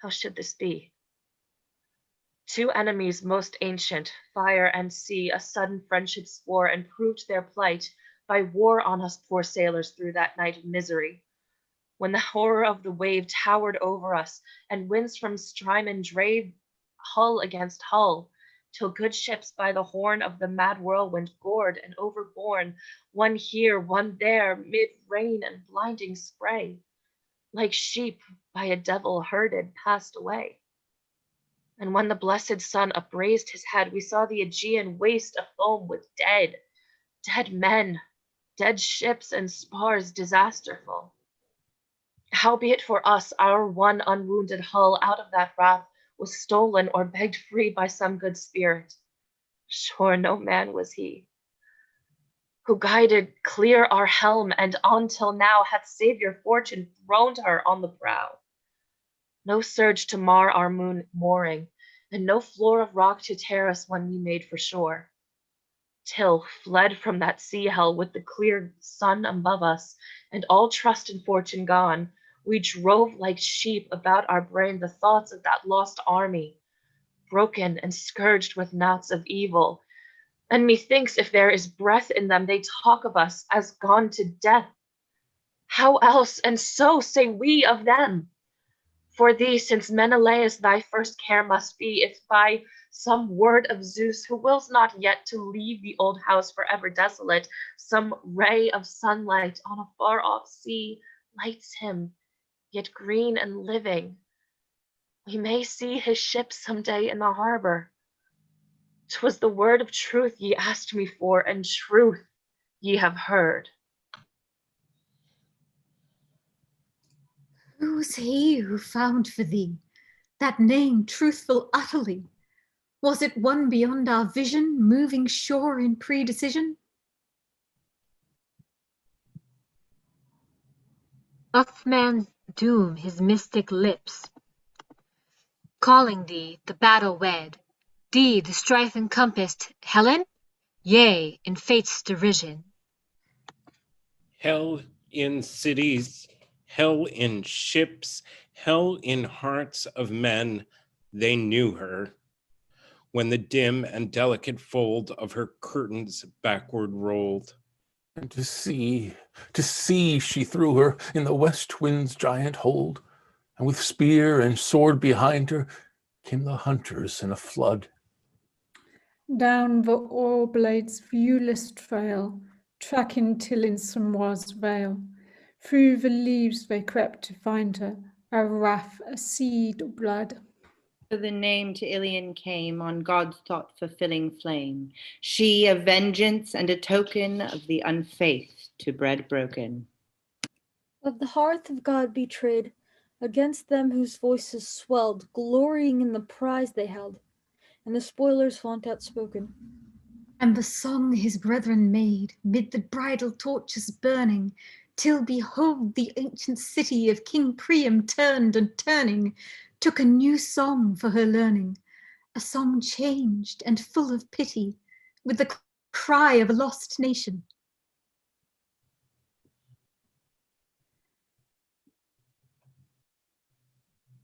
Speaker 11: How should this be? Two enemies most ancient, fire and sea, a sudden friendship swore and proved their plight by war on us poor sailors through that night of misery, when the horror of the wave towered over us, and winds from Strymon drave hull against hull, till good ships by the horn of the mad whirlwind gored and overborne, one here, one there, mid rain and blinding spray, like sheep by a devil herded, passed away. And when the blessed sun upraised his head, we saw the Aegean waste afoam with dead men, dead ships and spars disasterful. Howbeit for us, our one unwounded hull out of that wrath was stolen or begged free by some good spirit. Sure no man was he, who guided clear our helm, and until now hath Saviour Fortune throned her on the prow. No surge to mar our mooring, and no floor of rock to tear us when we made for shore. Till, fled from that sea hell with the clear sun above us, and all trust in fortune gone, we drove like sheep about our brain the thoughts of that lost army, broken and scourged with knots of evil. And methinks if there is breath in them, they talk of us as gone to death. How else, and so say we of them? For thee, since Menelaus thy first care must be, if by some word of Zeus, who wills not yet to leave the old house forever desolate, some ray of sunlight on a far-off sea lights him, yet green and living, we may see his ship some day in the harbor. 'Twas the word of truth ye asked me for, and truth ye have heard.
Speaker 9: Who's he who found for thee that name truthful utterly? Was it one beyond our vision, moving sure in predecision?
Speaker 6: Doth man's doom his mystic lips, calling thee the battle wed, thee the strife encompassed, Helen? Yea, in fate's derision.
Speaker 7: Hell in cities, hell in ships, hell in hearts of men, they knew her, when the dim and delicate fold of her curtains backward rolled.
Speaker 8: And to sea she threw her in the west wind's giant hold, and with spear and sword behind her came the hunters in a flood.
Speaker 4: Down the oar blade's viewless trail, tracking till in Samoa's vale, through the leaves they crept to find her, a wrath, a seed of blood.
Speaker 12: So the name to Ilion came on God's thought-fulfilling flame, she a vengeance and a token of the unfaith to bread broken.
Speaker 5: Of the hearth of God betrayed, against them whose voices swelled, glorying in the prize they held, and the spoilers font outspoken.
Speaker 9: And the song his brethren made, mid the bridal torches burning, till behold the ancient city of King Priam turned and turning, took a new song for her learning, a song changed and full of pity, with the cry of a lost nation.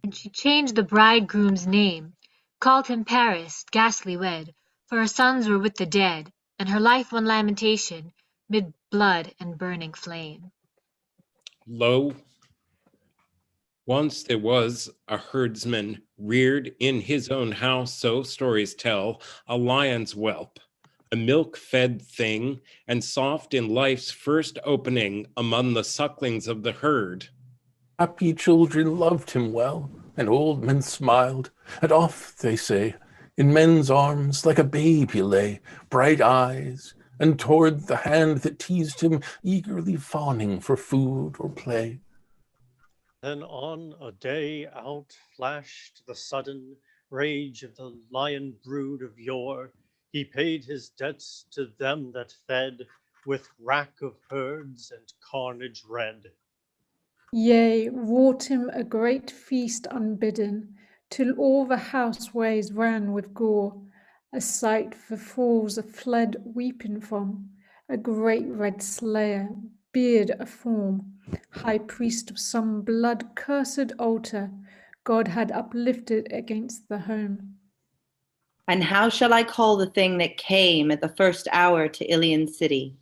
Speaker 6: And she changed the bridegroom's name, called him Paris, ghastly wed, for her sons were with the dead, and her life one lamentation, mid blood and burning flame.
Speaker 7: Lo, once there was a herdsman reared in his own house, so stories tell, a lion's whelp, a milk-fed thing, and soft in life's first opening among the sucklings of the herd.
Speaker 8: Happy children loved him well, and old men smiled, and oft, they say, in men's arms like a babe he lay, bright eyes, and toward the hand that teased him, eagerly fawning for food or play.
Speaker 3: Then on a day out flashed the sudden rage of the lion brood of yore. He paid his debts to them that fed with wrack of herds and carnage red.
Speaker 4: Yea, wrought him a great feast unbidden, till all the houseways ran with gore, a sight the fools are fled weeping from, a great red slayer, beard aform, high priest of some blood-cursed altar God had uplifted against the home.
Speaker 12: And how shall I call the thing that came at the first hour to Ilion city?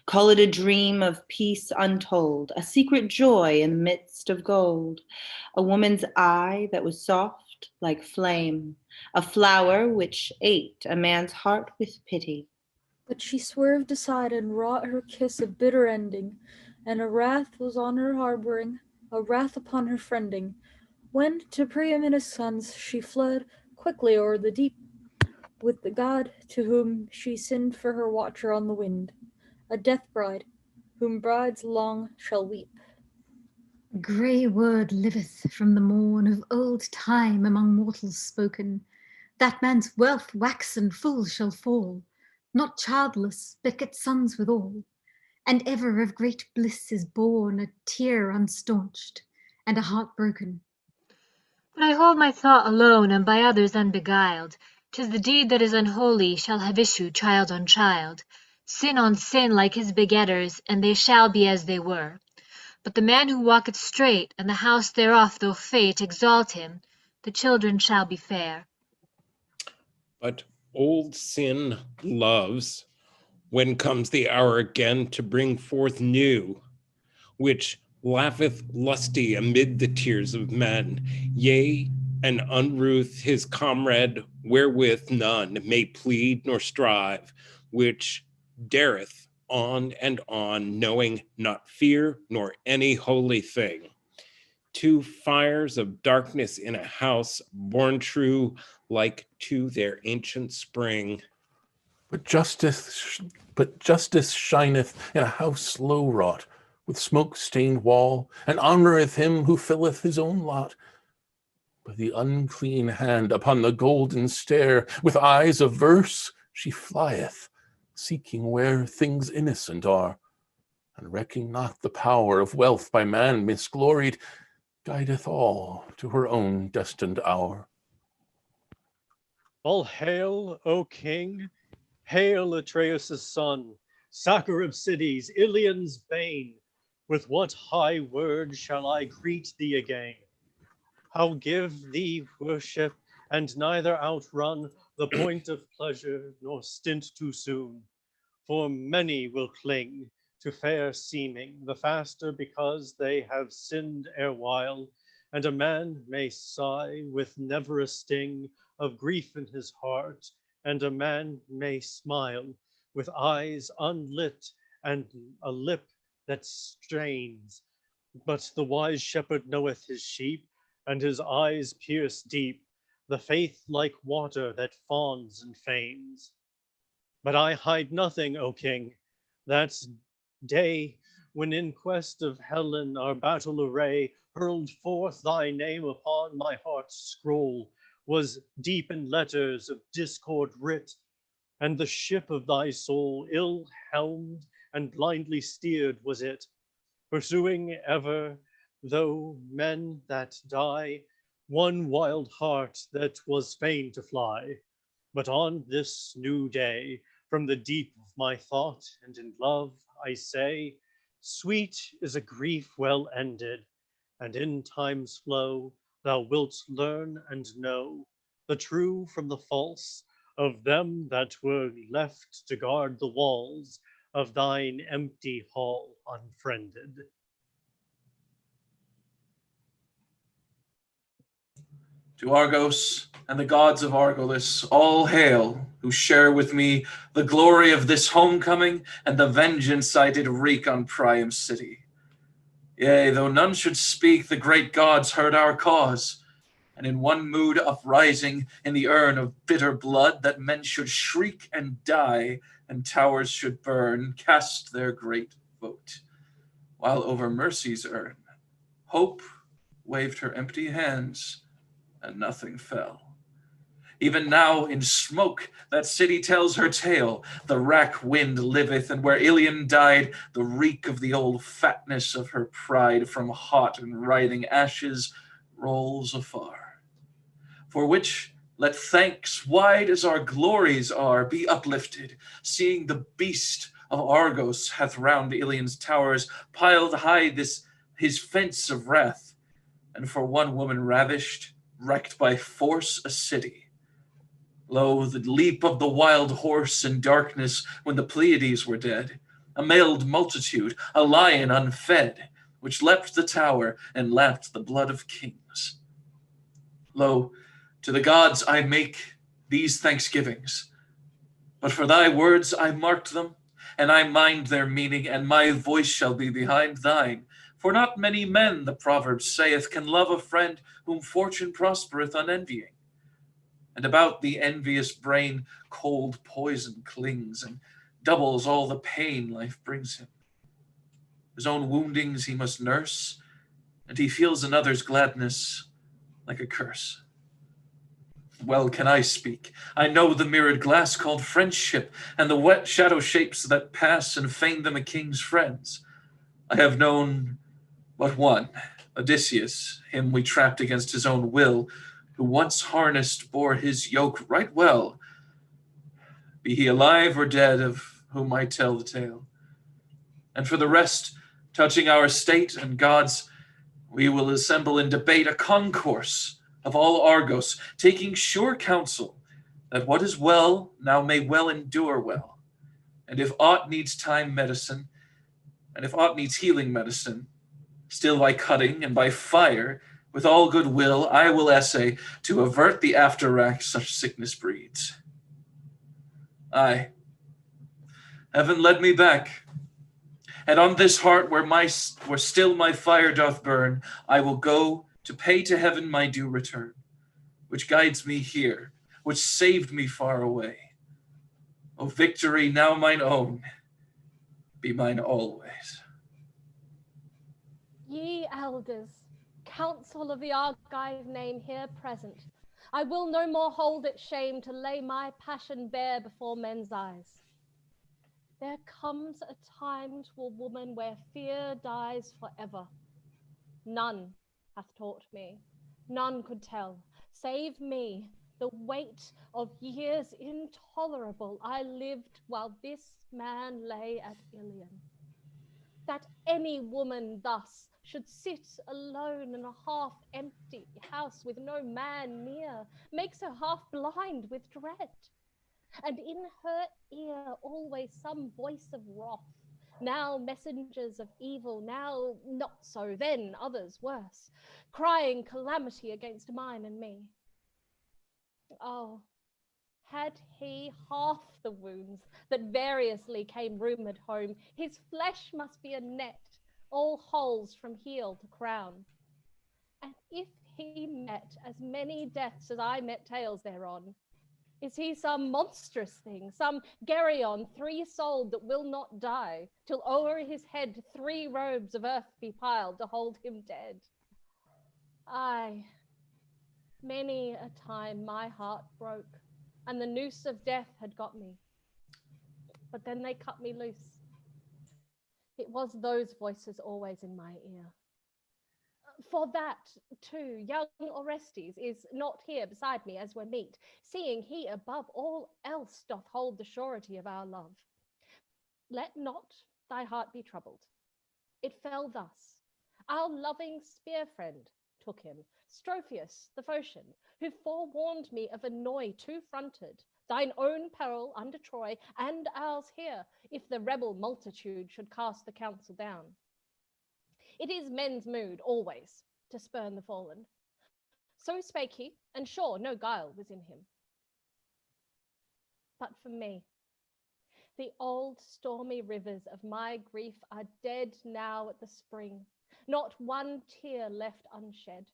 Speaker 12: Call it a dream of peace untold, a secret joy in the midst of gold, a woman's eye that was soft like flame, a flower which ate a man's heart with pity.
Speaker 5: But she swerved aside and wrought her kiss a bitter ending, and a wrath was on her harboring, a wrath upon her friending, when to Priam and his sons she fled quickly o'er the deep, with the god to whom she sinned for her watcher on the wind, a death bride, whom brides long shall weep.
Speaker 9: A grey word liveth from the morn of old time among mortals spoken. That man's wealth waxen full shall fall, not childless, beget sons withal. And ever of great bliss is born a tear unstaunched, and a heart broken.
Speaker 6: But I hold my thought alone, and by others unbeguiled. 'Tis the deed that is unholy shall have issue child on child, sin on sin like his begetters, and they shall be as they were. But the man who walketh straight, and the house thereof, though fate exalt him, the children shall be fair.
Speaker 7: But old sin loves, when comes the hour again to bring forth new, which laugheth lusty amid the tears of men, yea, and unruth his comrade, wherewith none may plead nor strive, which dareth on and on, knowing not fear nor any holy thing. Two fires of darkness in a house, born true like to their ancient spring.
Speaker 8: But justice shineth in a house low wrought, with smoke-stained wall, and honoreth him who filleth his own lot. But the unclean hand upon the golden stair, with eyes of verse, she flieth, seeking where things innocent are, and recking not the power of wealth by man misgloried, guideth all to her own destined hour.
Speaker 3: All hail, O king! Hail, Atreus' son, sacker of cities, Ilion's bane! With what high word shall I greet thee again? How give thee worship, and neither outrun the point of pleasure, nor stint too soon? For many will cling to fair seeming, the faster because they have sinned erewhile, and a man may sigh with never a sting of grief in his heart, and a man may smile with eyes unlit and a lip that strains. But the wise shepherd knoweth his sheep, and his eyes pierce deep the faith like water that fawns and feigns. But I hide nothing, O king, that day when in quest of Helen our battle array hurled forth thy name upon my heart's scroll, was deep in letters of discord writ, and the ship of thy soul ill helmed and blindly steered was it, pursuing ever, though men that die, one wild heart that was fain to fly. But on this new day, from the deep of my thought and in love, I say, sweet is a grief well ended, and in time's flow thou wilt learn and know the true from the false of them that were left to guard the walls of thine empty hall unfriended.
Speaker 13: To Argos and the gods of Argolis, all hail, who share with me the glory of this homecoming and the vengeance I did wreak on Priam's city. Yea, though none should speak, the great gods heard our cause, and in one mood uprising in the urn of bitter blood, that men should shriek and die, and towers should burn, cast their great vote. While over mercy's urn, hope waved her empty hands, and nothing fell. Even now in smoke that city tells her tale. The rack wind liveth, and where Ilion died, the reek of the old fatness of her pride from hot and writhing ashes rolls afar. For which let thanks, wide as our glories are, be uplifted, seeing the beast of Argos hath round Ilion's towers piled high his fence of wrath, and for one woman ravished, wrecked by force a city. Lo, the leap of the wild horse in darkness when the Pleiades were dead, a mailed multitude, a lion unfed, which leapt the tower and lapped the blood of kings. Lo, to the gods I make these thanksgivings, but for thy words I marked them, and I mind their meaning, and my voice shall be behind thine. For not many men, the proverb saith, can love a friend whom fortune prospereth unenvying. And about the envious brain cold poison clings, and doubles all the pain life brings him. His own woundings he must nurse, and he feels another's gladness like a curse. Well can I speak. I know the mirrored glass called friendship, and the wet shadow shapes that pass and feign them a king's friends. I have known but one, Odysseus, him we trapped against his own will, who once harnessed bore his yoke right well, be he alive or dead, of whom I tell the tale. And for the rest, touching our state and gods, we will assemble and debate a concourse of all Argos, taking sure counsel that what is well now may well endure well. And if aught needs time medicine, and if aught needs healing medicine, still by cutting and by fire, with all good will, I will essay to avert the after-rack such sickness breeds. Aye, heaven led me back, and on this heart where still my fire doth burn, I will go to pay to heaven my due return, which guides me here, which saved me far away. O victory, now mine own, be mine always.
Speaker 10: Ye elders, council of the Argive name here present, I will no more hold it shame to lay my passion bare before men's eyes. There comes a time to a woman where fear dies forever. None hath taught me, none could tell, save me, the weight of years intolerable I lived while this man lay at Ilion. That any woman thus should sit alone in a half-empty house with no man near, makes her half blind with dread. And in her ear always some voice of wrath, now messengers of evil, now not so, then others worse, crying calamity against mine and me. Oh, had he half the wounds that variously came rumoured home, his flesh must be a net, all holes from heel to crown. And if he met as many deaths as I met tales thereon, is he some monstrous thing, some Geryon three-souled that will not die, till o'er his head 3 robes of earth be piled to hold him dead? Aye, many a time my heart broke, and the noose of death had got me. But then they cut me loose. It was those voices always in my ear. For that, too, young Orestes is not here beside me as we meet, seeing he above all else doth hold the surety of our love. Let not thy heart be troubled. It fell thus. Our loving spear friend took him, Strophius the Phocian, who forewarned me of annoy two-fronted, thine own peril under Troy, and ours here, if the rebel multitude should cast the council down. It is men's mood always to spurn the fallen. So spake he, and sure no guile was in him. But for me, the old stormy rivers of my grief are dead now at the spring, not one tear left unshed.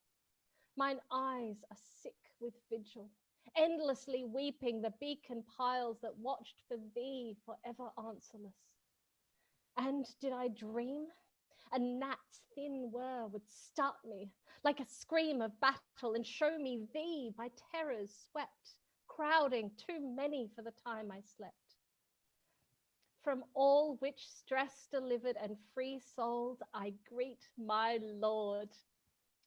Speaker 10: Mine eyes are sick with vigil, endlessly weeping the beacon piles that watched for thee forever answerless. And did I dream? A gnat's thin whir would start me like a scream of battle and show me thee by terrors swept, crowding too many for the time I slept. From all which stress delivered and free-souled, I greet my Lord.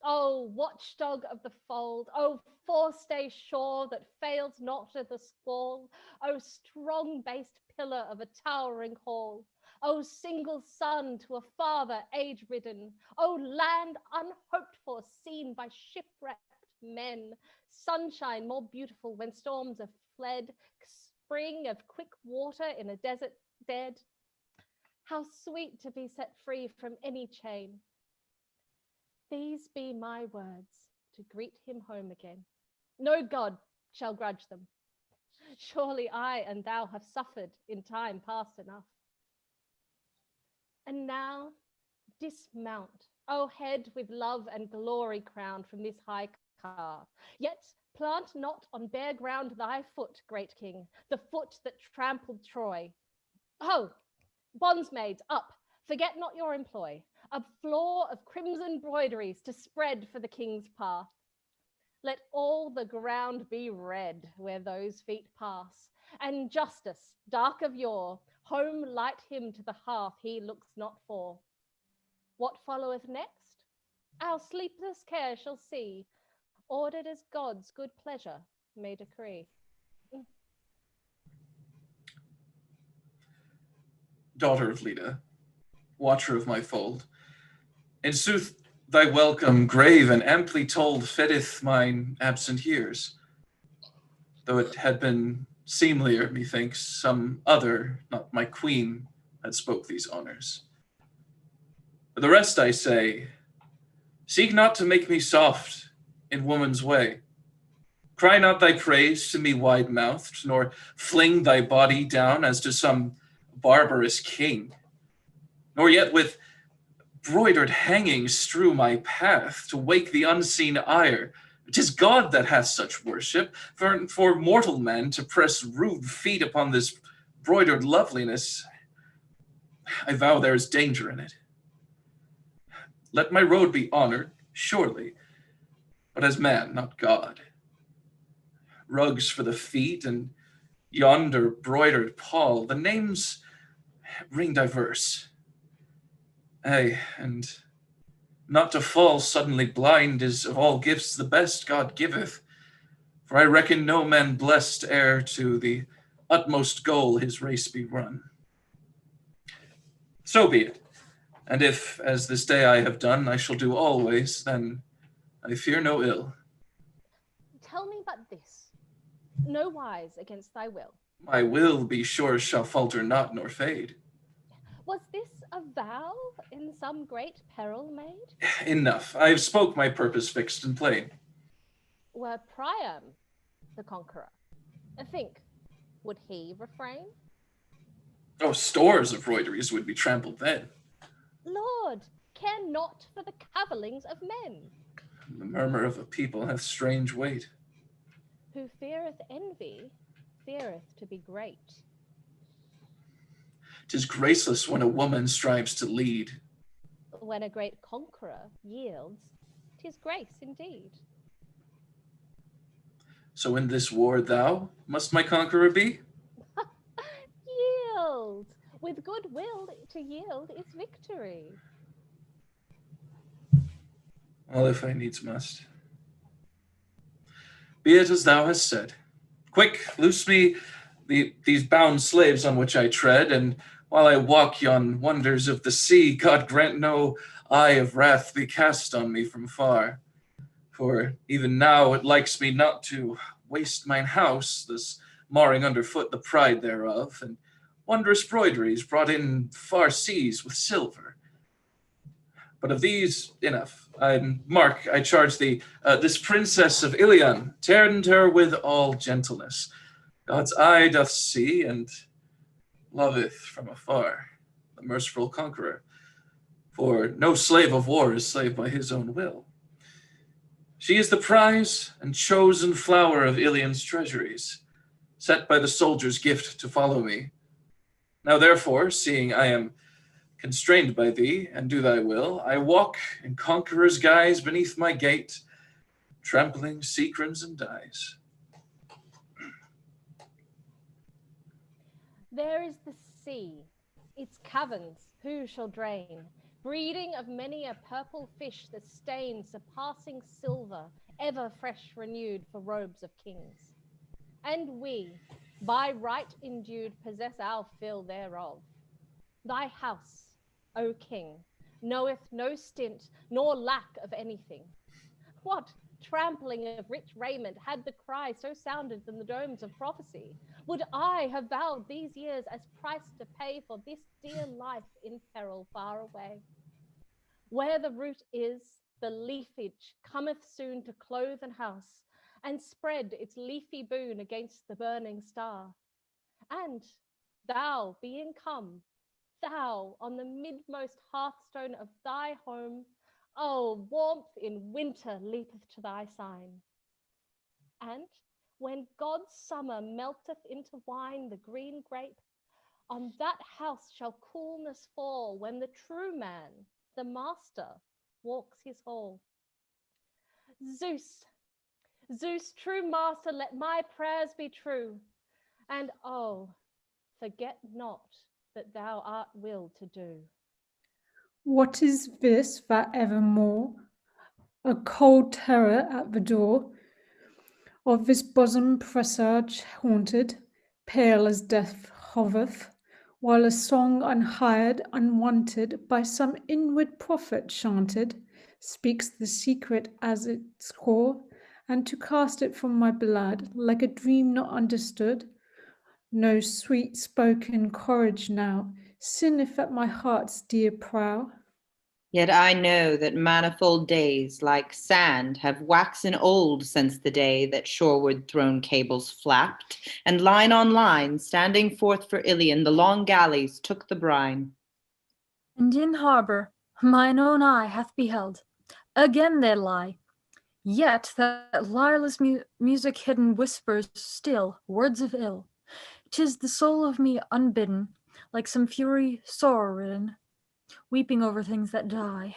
Speaker 10: O watchdog of the fold, O forestay shore that fails not at the squall, O strong-based pillar of a towering hall, O single son to a father age-ridden, O land unhoped for, seen by shipwrecked men, sunshine more beautiful when storms have fled, spring of quick water in a desert dead. How sweet to be set free from any chain. These be my words to greet him home again. No God shall grudge them. Surely I and thou have suffered in time past enough. And now dismount, O head with love and glory crowned from this high car. Yet plant not on bare ground thy foot, great king, the foot that trampled Troy. Ho, bondsmaids, up, forget not your employ. A floor of crimson broideries to spread for the king's path. Let all the ground be red where those feet pass, and justice, dark of yore, home light him to the hearth he looks not for. What followeth next? Our sleepless care shall see, ordered as God's good pleasure may decree.
Speaker 13: Daughter of Leda, watcher of my fold, in sooth, thy welcome, grave and amply told, fetteth mine absent years. Though it had been seemlier, methinks, some other, not my queen, had spoke these honors. For the rest I say, seek not to make me soft in woman's way. Cry not thy praise to me wide-mouthed, nor fling thy body down as to some barbarous king, nor yet with broidered hangings strew my path to wake the unseen ire. 'Tis God that hath such worship, for mortal men to press rude feet upon this broidered loveliness. I vow there is danger in it. Let my road be honored, surely, but as man, not God. Rugs for the feet and yonder broidered pall, the names ring diverse. Ay, and not to fall suddenly blind is of all gifts the best God giveth, for I reckon no man blessed ere to the utmost goal his race be run. So be it, and if, as this day I have done, I shall do always, then I fear no ill.
Speaker 10: Tell me but this, no wise against thy will.
Speaker 13: My will, be sure, shall falter not nor fade.
Speaker 10: Was this a vow in some great peril made?
Speaker 13: Enough, I have spoke my purpose fixed and plain.
Speaker 10: Were Priam the conqueror, think, would he refrain?
Speaker 13: Oh, stores of broideries would be trampled then.
Speaker 10: Lord, care not for the cavillings of men.
Speaker 13: The murmur of a people hath strange weight.
Speaker 10: Who feareth envy, feareth to be great.
Speaker 13: 'Tis graceless when a woman strives to lead.
Speaker 10: When a great conqueror yields, 'tis grace indeed.
Speaker 13: So in this war thou must my conqueror be?
Speaker 10: Yield! With good will to yield is victory.
Speaker 13: Well, if I needs must. Be it as thou hast said. Quick, loose me these bound slaves on which I tread, and while I walk yon wonders of the sea, God grant no eye of wrath be cast on me from far. For even now it likes me not to waste mine house, thus marring underfoot the pride thereof, and wondrous broideries brought in far seas with silver. But of these, enough. Mark, I charge thee, this princess of Ilion, tend her with all gentleness. God's eye doth see, and loveth from afar the merciful conqueror. For no slave of war is slave by his own will. She is the prize and chosen flower of Ilion's treasuries, set by the soldier's gift to follow me. Now therefore, seeing I am constrained by thee, and do thy will, I walk in conqueror's guise beneath my gate, trampling sea crimson dyes.
Speaker 10: There is the sea, its caverns who shall drain, breeding of many a purple fish that stain surpassing silver, ever fresh renewed for robes of kings. And we, by right endued, possess our fill thereof. Thy house, O King, knoweth no stint nor lack of anything. What trampling of rich raiment had the cry so sounded in the domes of prophecy? Would I have vowed these years as price to pay for this dear life in peril far away? Where the root is, the leafage cometh soon to clothe an house, and spread its leafy boon against the burning star. And thou being come, thou on the midmost hearthstone of thy home, oh, warmth in winter leapeth to thy sign. And when God's summer melteth into wine the green grape, on that house shall coolness fall when the true man, the master, walks his hall. Zeus, Zeus, true master, let my prayers be true. And oh, forget not that thou art will to do.
Speaker 4: What is this that evermore a cold terror at the door of this bosom presage haunted, pale as death hovereth, while a song unhired, unwanted, by some inward prophet chanted, speaks the secret as its core, and to cast it from my blood, like a dream not understood, no sweet spoken courage now sinneth at my heart's dear prow.
Speaker 12: Yet I know that manifold days, like sand, have waxen old since the day that shoreward thrown cables flapped, and line on line, standing forth for Ilion, the long galleys took the brine.
Speaker 5: And in harbour mine own eye hath beheld, again they lie. Yet that lyreless music hidden whispers still words of ill. 'Tis the soul of me unbidden, like some fury sorrow-ridden, weeping over things that die.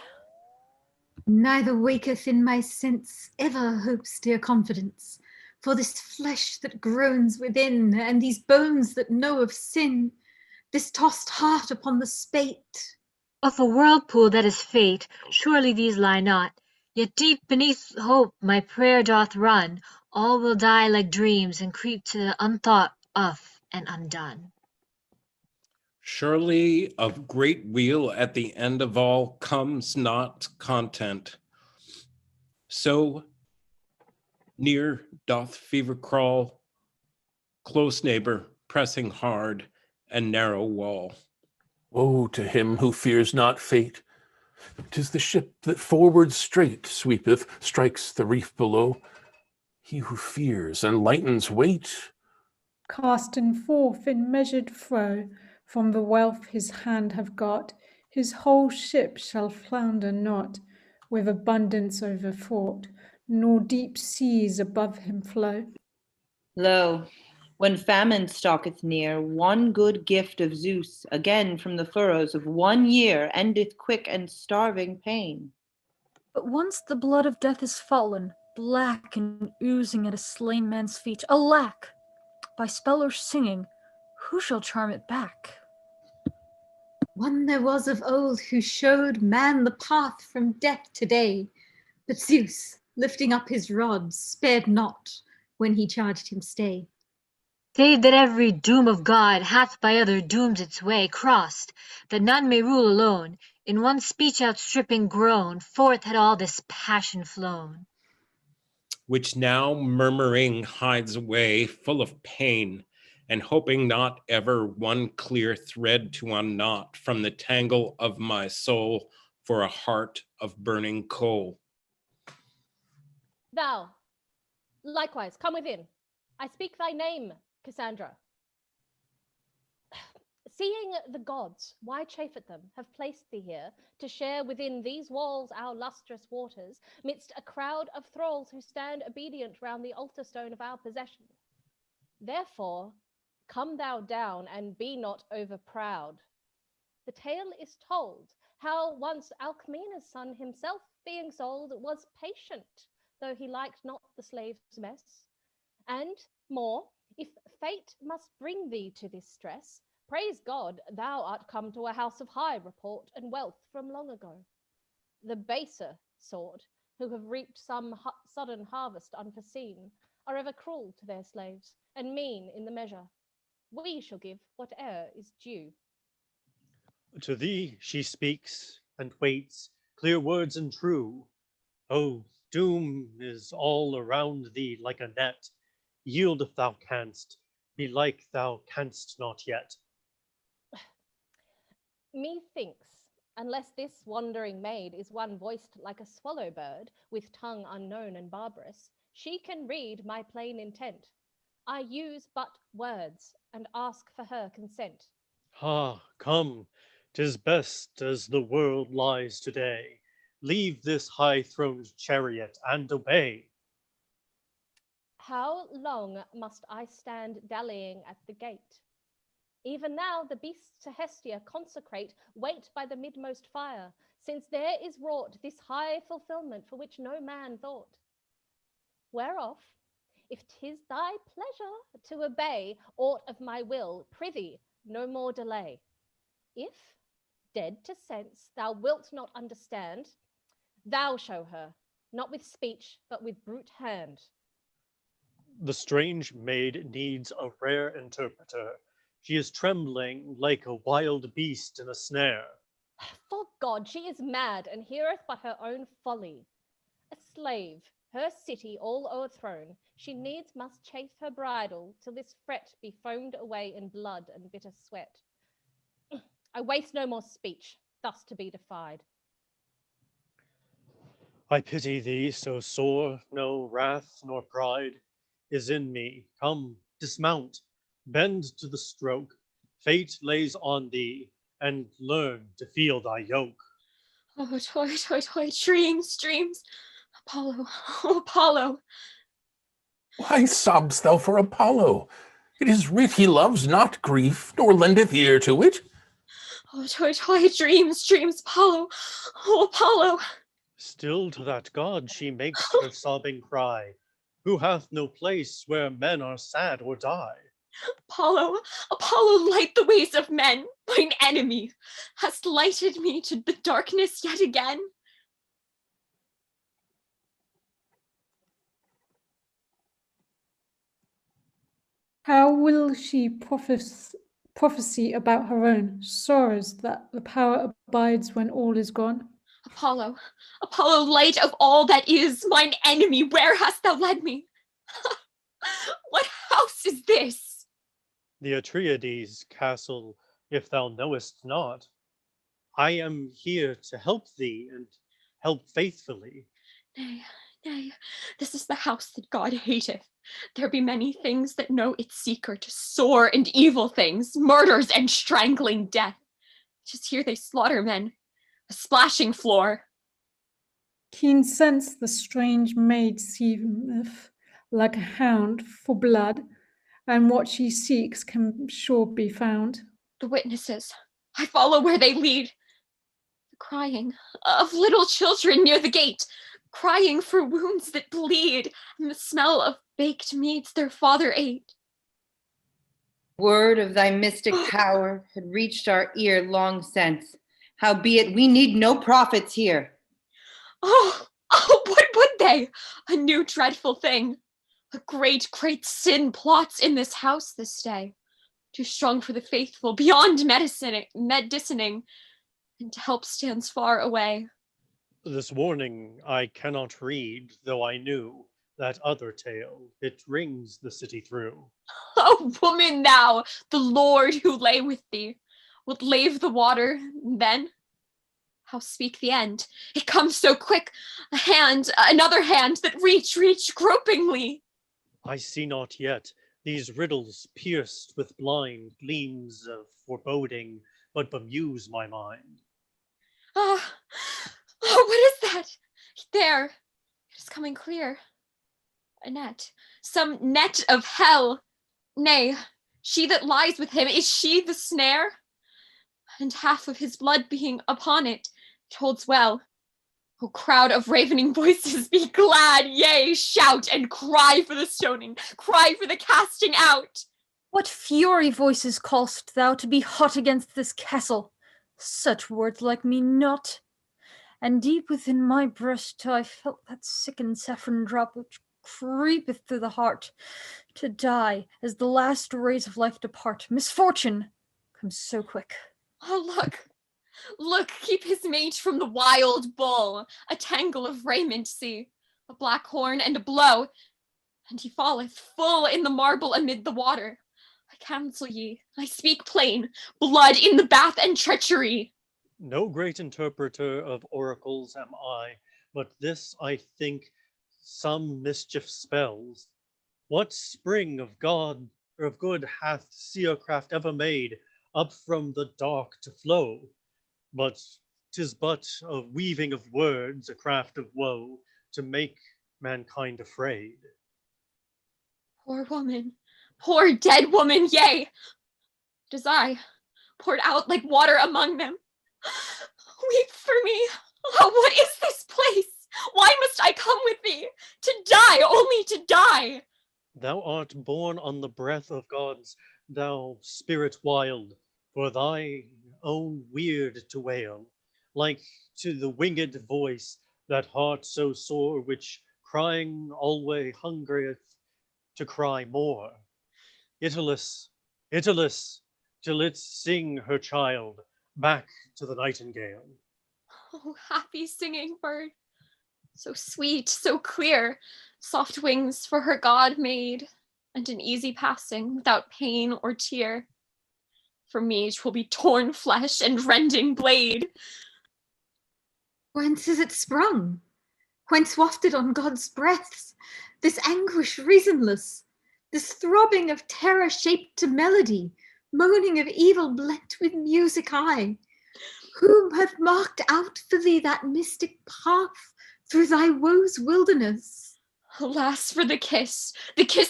Speaker 9: Neither waketh in my sense ever hope's dear confidence, for this flesh that groans within, and these bones that know of sin, this tossed heart upon the spate.
Speaker 6: Of a whirlpool that is fate, surely these lie not, yet deep beneath hope my prayer doth run, all will die like dreams and creep to the unthought of and undone.
Speaker 7: Surely of great weal at the end of all comes not content. So near doth fever crawl, close neighbor pressing hard and narrow wall.
Speaker 8: Woe to him who fears not fate. 'Tis the ship that forward straight sweepeth, strikes the reef below. He who fears and lightens weight,
Speaker 4: Casting forth in measured flow from the wealth his hand have got, his whole ship shall flounder not, with abundance overfraught, nor deep seas above him flow.
Speaker 12: Lo, when famine stalketh near, one good gift of Zeus, again from the furrows of 1 year, endeth quick and starving pain.
Speaker 5: But once the blood of death is fallen, black and oozing at a slain man's feet, alack! By spell or singing, who shall charm it back?
Speaker 9: One there was of old who showed man the path from death to day, but Zeus, lifting up his rod, spared not when he charged him stay.
Speaker 6: Save that every doom of God hath by other dooms its way crossed, that none may rule alone, in one speech outstripping groan, forth had all this passion flown.
Speaker 7: Which now murmuring hides away, full of pain, and hoping not ever one clear thread to unknot from the tangle of my soul, for a heart of burning coal.
Speaker 10: Thou, likewise, come within. I speak thy name, Cassandra. Seeing the gods, why chafe at them, have placed thee here to share within these walls our lustrous waters, midst a crowd of thralls who stand obedient round the altar stone of our possession. Therefore, come thou down and be not over proud. The tale is told, how once Alcmena's son himself, being sold, was patient, though he liked not the slave's mess. And more, if fate must bring thee to this stress, praise God, thou art come to a house of high report and wealth from long ago. The baser sort, who have reaped some sudden harvest unforeseen, are ever cruel to their slaves, and mean in the measure. We shall give whate'er is due.
Speaker 3: To thee she speaks and waits, clear words and true. Oh, doom is all around thee like a net. Yield if thou canst, belike thou canst not yet.
Speaker 10: Methinks, unless this wandering maid is one voiced like a swallow bird, with tongue unknown and barbarous, she can read my plain intent. I use but words, and ask for her consent.
Speaker 3: Ah, come, 'tis best as the world lies today. Leave this high-throned chariot and obey.
Speaker 10: How long must I stand dallying at the gate? Even now the beasts to Hestia consecrate wait by the midmost fire, since there is wrought this high fulfillment for which no man thought. Whereof, if 'tis thy pleasure to obey aught of my will, prithee, no more delay. If, dead to sense, thou wilt not understand, thou show her, not with speech, but with brute hand.
Speaker 3: The strange maid needs a rare interpreter. She is trembling like a wild beast in a snare.
Speaker 10: For God, she is mad, and heareth but her own folly. A slave, her city all o'erthrown, she needs must chafe her bridle, till this fret be foamed away in blood and bitter sweat. I waste no more speech, thus to be defied.
Speaker 3: I pity thee so sore, no wrath nor pride is in me. Come, dismount, bend to the stroke. Fate lays on thee, and learn to feel thy yoke.
Speaker 14: Oh, toy, toy, toy, dreams, dreams. Apollo, oh, Apollo.
Speaker 8: Why sobst thou for Apollo? It is writ he loves not grief, nor lendeth ear to it.
Speaker 14: Oh, toy, toy, dreams, dreams, Apollo, oh, Apollo.
Speaker 3: Still to that god she makes her sobbing cry, who hath no place where men are sad or die.
Speaker 14: Apollo, Apollo, light the ways of men, mine enemy, hast lighted me to the darkness yet again.
Speaker 4: How will she prophesy about her own sorrows that the power abides when all is gone?
Speaker 14: Apollo, Apollo, light of all that is, mine enemy, where hast thou led me? What house is this?
Speaker 3: The Atreides castle, if thou knowest not. I am here to help thee and help faithfully.
Speaker 14: Nay, nay, this is the house that God hateth. There be many things that know its secret, sore and evil things, murders and strangling death. 'Tis here they slaughter men, a splashing floor.
Speaker 4: Keen sense the strange maid seemeth like a hound for blood, and what she seeks can sure be found.
Speaker 14: The witnesses, I follow where they lead. The crying of little children near the gate, crying for wounds that bleed, and the smell of baked meats their father ate.
Speaker 12: Word of thy mystic power had reached our ear long since. Howbeit we need no prophets here.
Speaker 14: Oh, what would they? A new dreadful thing. A great, great sin plots in this house this day. Too strong for the faithful, beyond medicining, and help stands far away.
Speaker 3: This warning I cannot read, though I knew that other tale. It rings the city through.
Speaker 14: Oh, woman thou, the Lord who lay with thee, wilt lave the water then? How speak the end? It comes so quick, a hand, another hand that reach gropingly.
Speaker 3: I see not yet these riddles pierced with blind gleams of foreboding, but bemuse my mind.
Speaker 14: Ah, oh, what is that? There, it is coming clear. A net, some net of hell. Nay, she that lies with him, is she the snare? And half of his blood being upon it, it holds well. O crowd of ravening voices, be glad, yea, shout and cry for the stoning, cry for the casting out.
Speaker 5: What fury voices call'st thou to be hot against this castle? Such words like me not. And deep within my breast I felt that sick and saffron drop which creepeth through the heart, to die as the last rays of life depart. Misfortune comes so quick.
Speaker 14: Oh, look, keep his mate from the wild bull. A tangle of raiment see, a black horn and a blow, and he falleth full in the marble amid the water. I counsel ye, I speak plain, blood in the bath and treachery.
Speaker 3: No great interpreter of oracles am I, but this I think some mischief spells. What spring of God or of good hath seercraft ever made up from the dark to flow? But 'tis but a weaving of words, a craft of woe, to make mankind afraid.
Speaker 14: Poor woman, poor dead woman, yea, it is I, poured out like water among them. Weep for me. Oh, what is this place? Why must I come with thee? To die, only to die.
Speaker 3: Thou art born on the breath of gods, thou spirit wild, for thy own weird to wail, like to the winged voice, that heart so sore, which crying alway hungereth to cry more. Aeschylus, Aeschylus, till it sing her child back to the nightingale.
Speaker 14: Oh, happy singing bird, so sweet, so clear, soft wings for her God made, and an easy passing without pain or tear. For me 'twill be torn flesh and rending blade.
Speaker 9: Whence is it sprung? Whence wafted on God's breaths? This anguish reasonless, this throbbing of terror shaped to melody, moaning of evil blent with music high. Whom hath marked out for thee that mystic path through thy woes wilderness?
Speaker 14: Alas for the kiss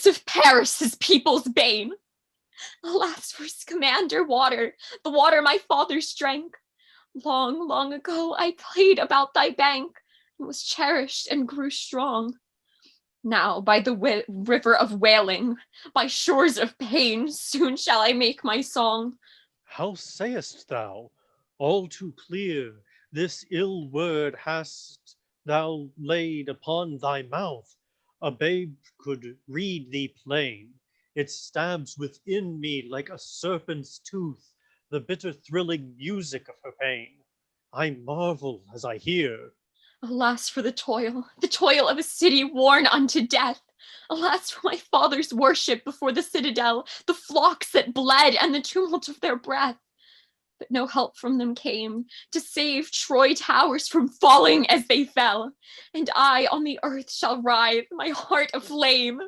Speaker 14: of Paris, his people's bane. Alas for Scamander water, the water my fathers drank. Long, long ago I played about thy bank, and was cherished and grew strong. Now by the river of wailing, by shores of pain, soon shall I make my song.
Speaker 3: How sayest thou? All too clear, this ill word hast thou laid upon thy mouth. A babe could read thee plain. It stabs within me like a serpent's tooth, the bitter thrilling music of her pain. I marvel as I hear.
Speaker 14: Alas for the toil of a city worn unto death. Alas for my father's worship before the citadel, the flocks that bled and the tumult of their breath. But no help from them came to save Troy towers from falling as they fell. And I on the earth shall writhe, my heart aflame.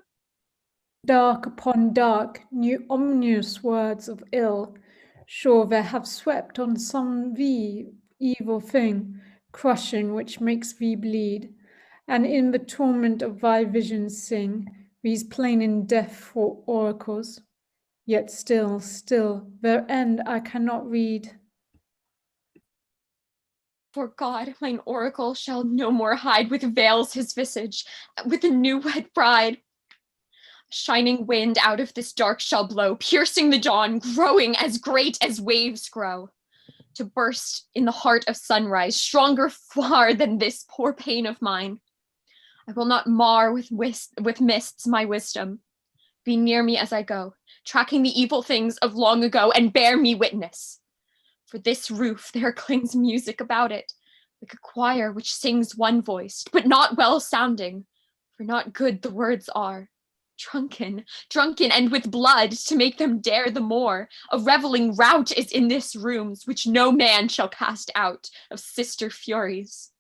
Speaker 4: Dark upon dark, new ominous words of ill, sure they have swept on some thee evil thing, crushing which makes thee bleed, and in the torment of thy visions sing these plain in death for oracles. Yet still, their end I cannot read.
Speaker 14: For God, mine oracle shall no more hide with veils his visage, with a new wed bride. A shining wind out of this dark shall blow, piercing the dawn, growing as great as waves grow, to burst in the heart of sunrise, stronger far than this poor pain of mine. I will not mar with mists my wisdom. Be near me as I go, tracking the evil things of long ago, and bear me witness. For this roof there clings music about it, like a choir which sings one-voiced, but not well-sounding, for not good the words are. Drunken and with blood to make them dare the more. A reveling rout is in this rooms, which no man shall cast out of sister furies.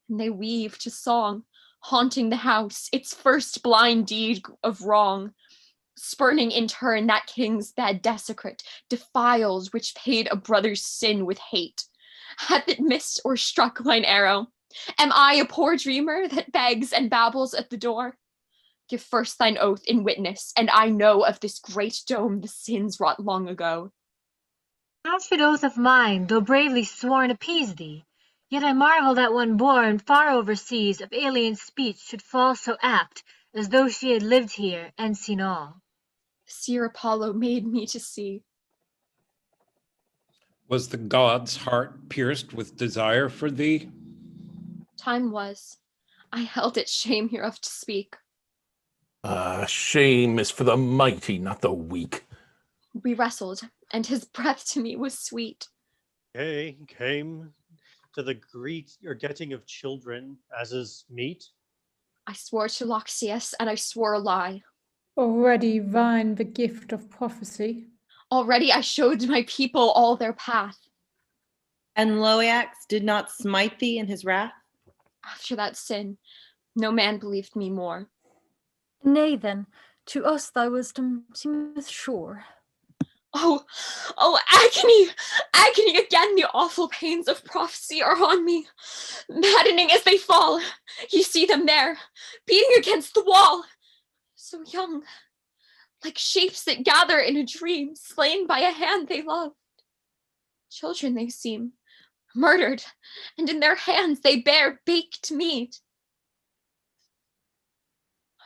Speaker 14: And they weave to song, haunting the house, its first blind deed of wrong, spurning in turn that king's bed desecrate, defiles which paid a brother's sin with hate. Hath it missed or struck mine arrow? Am I a poor dreamer that begs and babbles at the door? Give first thine oath in witness, and I know of this great dome the sins wrought long ago.
Speaker 6: How should oath of mine, though bravely sworn, appease thee? Yet I marvel that one born far overseas of alien speech should fall so apt, as though she had lived here and seen all.
Speaker 14: Seer Apollo made me to see.
Speaker 7: Was the god's heart pierced with desire for thee?
Speaker 14: Time was. I held it shame hereof to speak.
Speaker 8: Shame is for the mighty, not the weak.
Speaker 14: We wrestled, and his breath to me was sweet.
Speaker 3: Yea, came to the greet or getting of children, as is meet.
Speaker 14: I swore to Loxias, and I swore a lie.
Speaker 4: Already thine the gift of prophecy.
Speaker 14: Already I showed my people all their path.
Speaker 12: And Loiax did not smite thee in his wrath?
Speaker 14: After that sin, no man believed me more.
Speaker 5: Nay then, to us thy wisdom seemeth sure.
Speaker 14: Oh, agony again, the awful pains of prophecy are on me, maddening as they fall. Ye see them there, beating against the wall, so young, like shapes that gather in a dream, slain by a hand they loved. Children they seem, murdered, and in their hands they bear baked meat.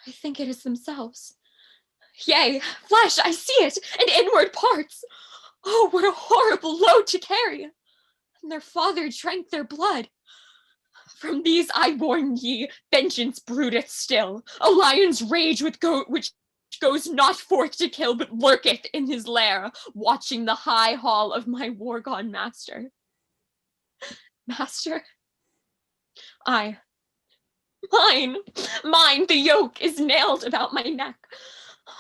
Speaker 14: I think it is themselves. Yea, flesh, I see it, and inward parts. Oh, what a horrible load to carry! And their father drank their blood. From these I warn ye, vengeance broodeth still, a lion's rage with goat which goes not forth to kill, but lurketh in his lair, watching the high hall of my war-gone master. Master? Mine, the yoke is nailed about my neck.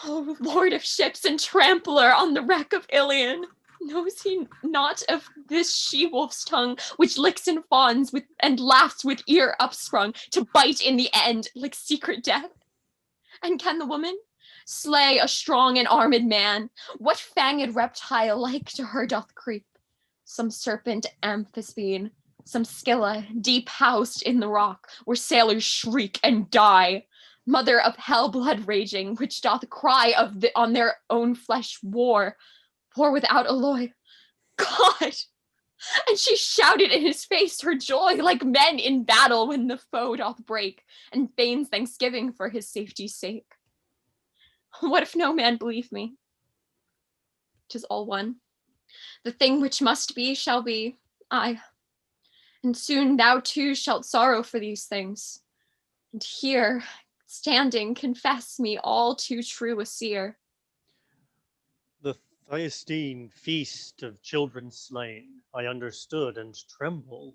Speaker 14: Oh, lord of ships and trampler on the wreck of Ilion, knows he not of this she-wolf's tongue, which licks and fawns with and laughs with ear upsprung, to bite in the end like secret death? And can the woman slay a strong and armed man? What fanged reptile like to her doth creep? Some serpent amphispene, some Scylla, deep housed in the rock, where sailors shriek and die. Mother of hell blood raging, which doth cry on their own flesh war without alloy. God! And she shouted in his face her joy, like men in battle when the foe doth break, and feigns thanksgiving for his safety's sake. What if no man believe me? 'Tis all one. The thing which must be shall be, aye. And soon thou too shalt sorrow for these things. And here, standing, confess me all too true a seer.
Speaker 3: The Thyestine feast of children slain, I understood and tremble.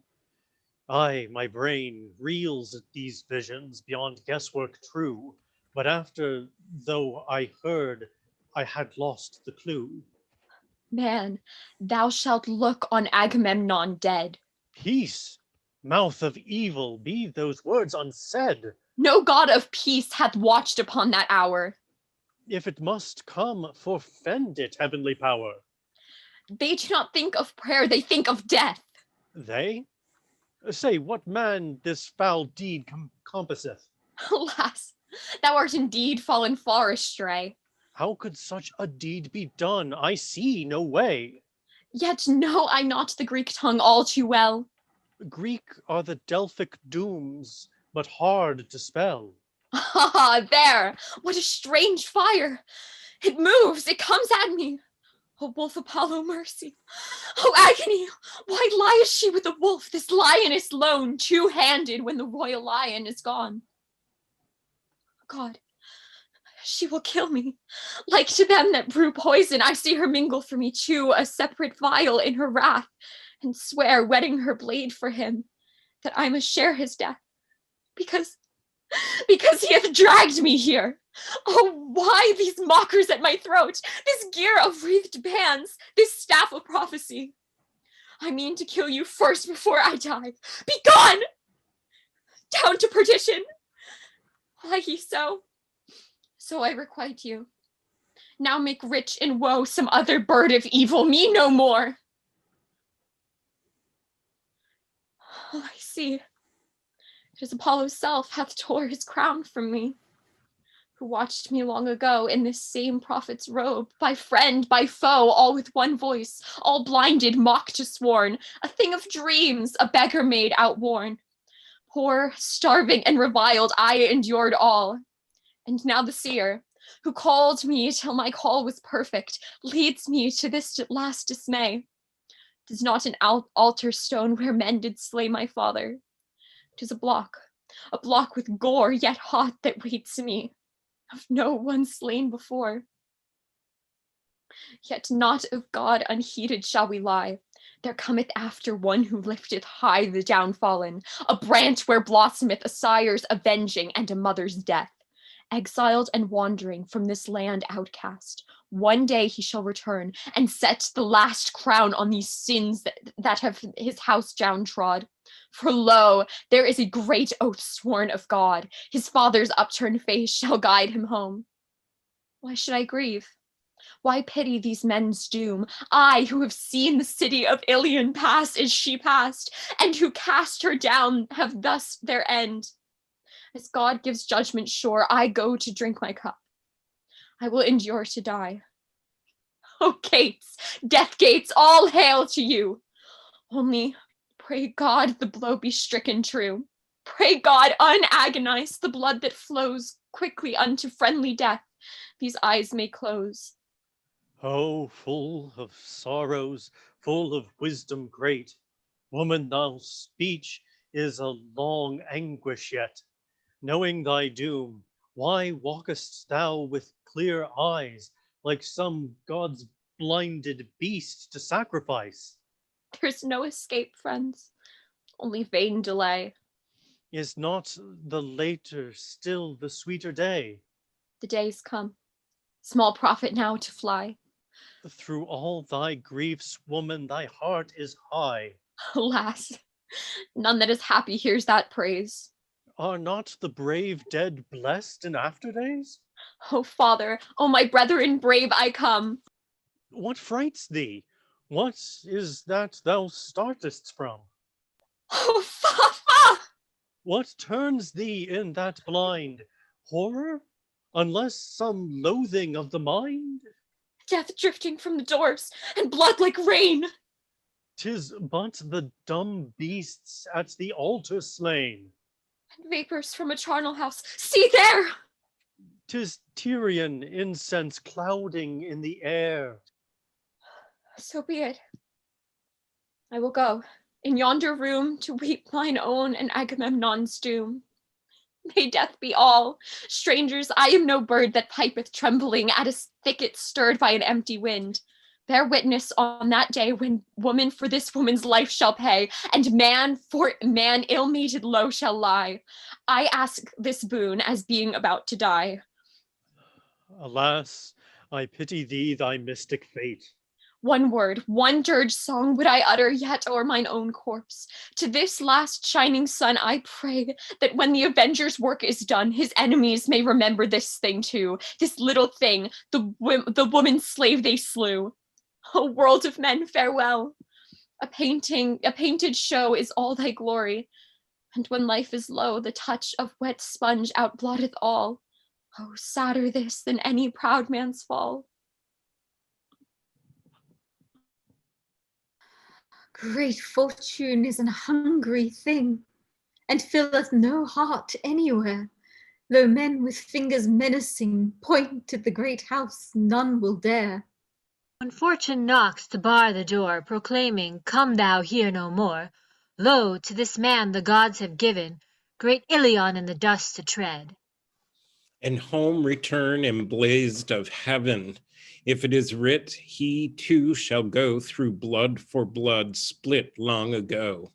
Speaker 3: Aye, my brain reels at these visions beyond guesswork true, but after, though I heard, I had lost the clue.
Speaker 14: Man, thou shalt look on Agamemnon dead.
Speaker 3: Peace, mouth of evil, be those words unsaid.
Speaker 14: No god of peace hath watched upon that hour.
Speaker 3: If it must come, forfend it, heavenly power.
Speaker 14: They do not think of prayer, they think of death.
Speaker 3: They? Say, what man this foul deed compasseth?
Speaker 14: Alas, thou art indeed fallen far astray.
Speaker 3: How could such a deed be done? I see no way.
Speaker 14: Yet know I not the Greek tongue all too well.
Speaker 3: Greek are the Delphic dooms, but hard to spell.
Speaker 14: Ah, there! What a strange fire! It moves, it comes at me. Oh, wolf Apollo, mercy. Oh, agony! Why lieth she with the wolf, this lioness lone, two-handed, when the royal lion is gone? God, she will kill me. Like to them that brew poison, I see her mingle for me too a separate vial in her wrath, and swear, wetting her blade for him, that I must share his death, because he hath dragged me here. Oh, why these mockers at my throat? This gear of wreathed bands, this staff of prophecy. I mean to kill you first before I die. Be gone! Down to perdition. Like ye so? So I requite you. Now make rich in woe some other bird of evil, me no more. Oh, I see. It is Apollo's self hath tore his crown from me, who watched me long ago in this same prophet's robe, by friend, by foe, all with one voice, all blinded, mocked to sworn, a thing of dreams, a beggar maid outworn. Poor, starving, and reviled, I endured all. And now the seer, who called me till my call was perfect, leads me to this last dismay. 'Tis not an altar stone where men did slay my father. 'Tis a block with gore yet hot that waits me, of no one slain before. Yet not of God unheeded shall we lie. There cometh after one who lifteth high the downfallen, a branch where blossometh a sire's avenging and a mother's death. Exiled and wandering from this land outcast, one day he shall return and set the last crown on these sins that have his house downtrod. For lo, there is a great oath sworn of God, his father's upturned face shall guide him home. Why should I grieve? Why pity these men's doom? I, who have seen the city of Ilion pass as she passed, and who cast her down, have thus their end. As God gives judgment sure, I go to drink my cup. I will endure to die. Oh, gates, death gates, all hail to you. Only pray God the blow be stricken true. Pray God unagonize the blood that flows quickly unto friendly death. These eyes may close.
Speaker 3: Oh, full of sorrows, full of wisdom great, woman, thy speech is a long anguish yet. Knowing thy doom, why walkest thou with clear eyes, like some god's blinded beast to sacrifice?
Speaker 14: There's no escape, friends, only vain delay.
Speaker 3: Is not the later still the sweeter day?
Speaker 14: The day's come, small profit now to fly.
Speaker 3: Through all thy griefs, woman, thy heart is high.
Speaker 14: Alas, none that is happy hears that praise.
Speaker 3: Are not the brave dead blessed in after days?
Speaker 14: O Father, O my brethren brave, I come.
Speaker 3: What frights thee? What is that thou startest from?
Speaker 14: Oh, Fafa!
Speaker 3: What turns thee in that blind? Horror? Unless some loathing of the mind?
Speaker 14: Death drifting from the doors, and blood like rain.
Speaker 3: 'Tis but the dumb beasts at the altar slain.
Speaker 14: And vapors from a charnel house. See there!
Speaker 3: 'Tis Tyrian incense clouding in the air.
Speaker 14: So be it. I will go, in yonder room, to weep mine own and Agamemnon's doom. May death be all. Strangers, I am no bird that pipeth trembling at a thicket stirred by an empty wind. Bear witness on that day when woman for this woman's life shall pay, and man for man ill-mated low shall lie. I ask this boon as being about to die.
Speaker 3: Alas, I pity thee thy mystic fate.
Speaker 14: One word, one dirge song would I utter yet o'er mine own corpse. To this last shining sun I pray that when the Avenger's work is done, his enemies may remember this thing too, this little thing, the woman slave they slew. O world of men, farewell. A painted show is all thy glory, and when life is low, the touch of wet sponge outblotteth all. Oh, sadder this than any proud man's fall.
Speaker 9: Great fortune is an hungry thing, and filleth no heart anywhere. Though men with fingers menacing point to the great house, none will dare.
Speaker 6: When fortune knocks to bar the door, proclaiming, "Come thou here no more," lo, to this man the gods have given great Ilion in the dust to tread.
Speaker 7: And home return emblazed of heaven. If it is writ, he too shall go through blood for blood split long ago.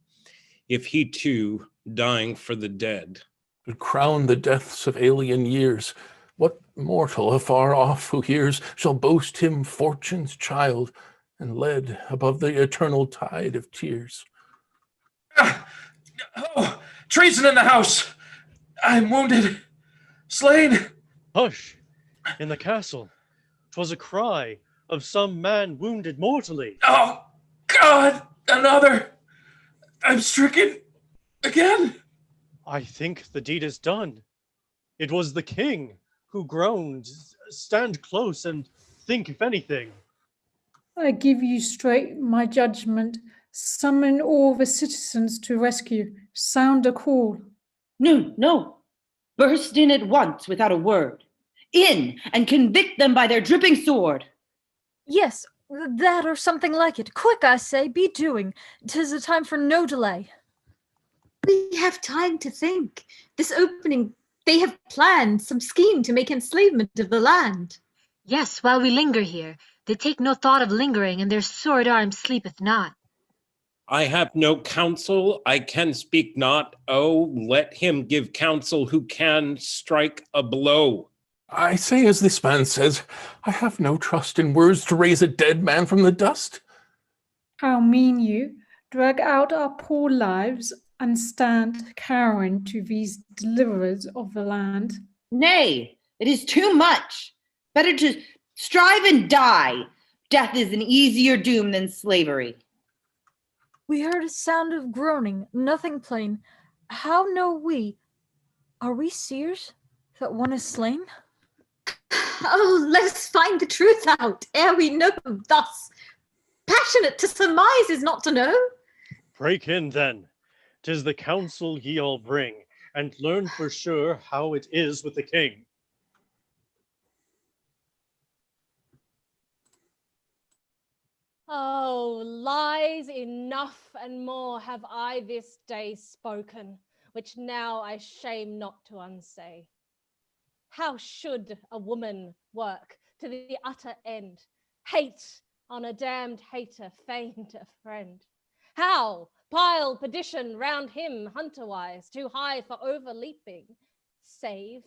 Speaker 7: If he too, dying for the dead.
Speaker 8: To crown the deaths of alien years, what mortal afar off who hears shall boast him fortune's child, and led above the eternal tide of tears.
Speaker 13: Oh, treason in the house! I'm wounded, slain.
Speaker 3: Hush! In the castle, 'twas a cry of some man wounded mortally.
Speaker 13: Oh, God, another! I'm stricken again.
Speaker 3: I think the deed is done. It was the king who groaned. Stand close and think if anything.
Speaker 4: I give you straight my judgment. Summon all the citizens to rescue. Sound a call.
Speaker 12: No, no. Burst in at once without a word. In and convict them by their dripping sword.
Speaker 5: Yes, that or something like it. Quick, I say, be doing. 'Tis a time for no delay.
Speaker 9: We have time to think. This opening, they have planned some scheme to make enslavement of the land.
Speaker 6: Yes, while we linger here, they take no thought of lingering, and their sword arm sleepeth not.
Speaker 7: I have no counsel, I can speak not. Oh, let him give counsel who can strike a blow.
Speaker 8: I say as this man says, I have no trust in words to raise a dead man from the dust.
Speaker 4: How mean you? Drag out our poor lives and stand cowering to these deliverers of the land.
Speaker 12: Nay, it is too much. Better to strive and die. Death is an easier doom than slavery.
Speaker 5: We heard a sound of groaning, nothing plain. How know we? Are we seers that one is slain?
Speaker 9: Oh, let us find the truth out ere we know thus. Passionate to surmise is not to know.
Speaker 3: Break in then. 'Tis the counsel ye all bring, and learn for sure how it is with the king.
Speaker 10: Oh, lies enough and more have I this day spoken, which now I shame not to unsay. How should a woman work to the utter end? Hate on a damned hater feigned a friend. How pile perdition round him hunter-wise, too high for overleaping, save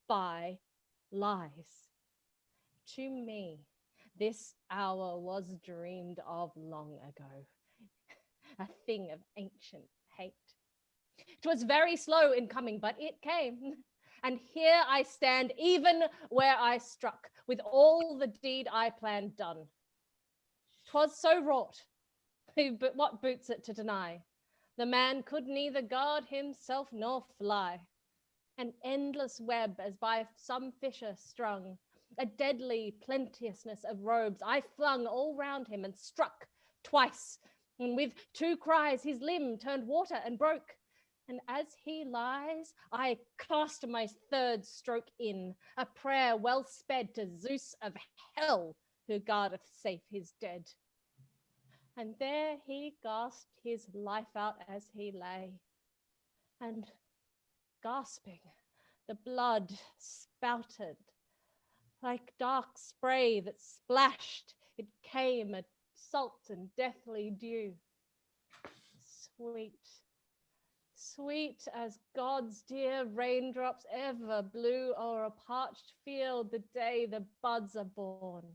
Speaker 10: by lies? To me, this hour was dreamed of long ago, a thing of ancient hate. 'Twas very slow in coming, but it came. And here I stand, even where I struck, with all the deed I planned done. 'Twas so wrought, but what boots it to deny? The man could neither guard himself nor fly. An endless web as by some fisher strung, a deadly plenteousness of robes I flung all round him and struck twice, and with two cries his limb turned water and broke. And as he lies, I cast my third stroke in, a prayer well sped to Zeus of hell, who guardeth safe his dead. And there he gasped his life out as he lay, and gasping, the blood spouted like dark spray that splashed. It came a salt and deathly dew. Sweet, sweet as God's dear raindrops ever blew o'er a parched field the day the buds are born.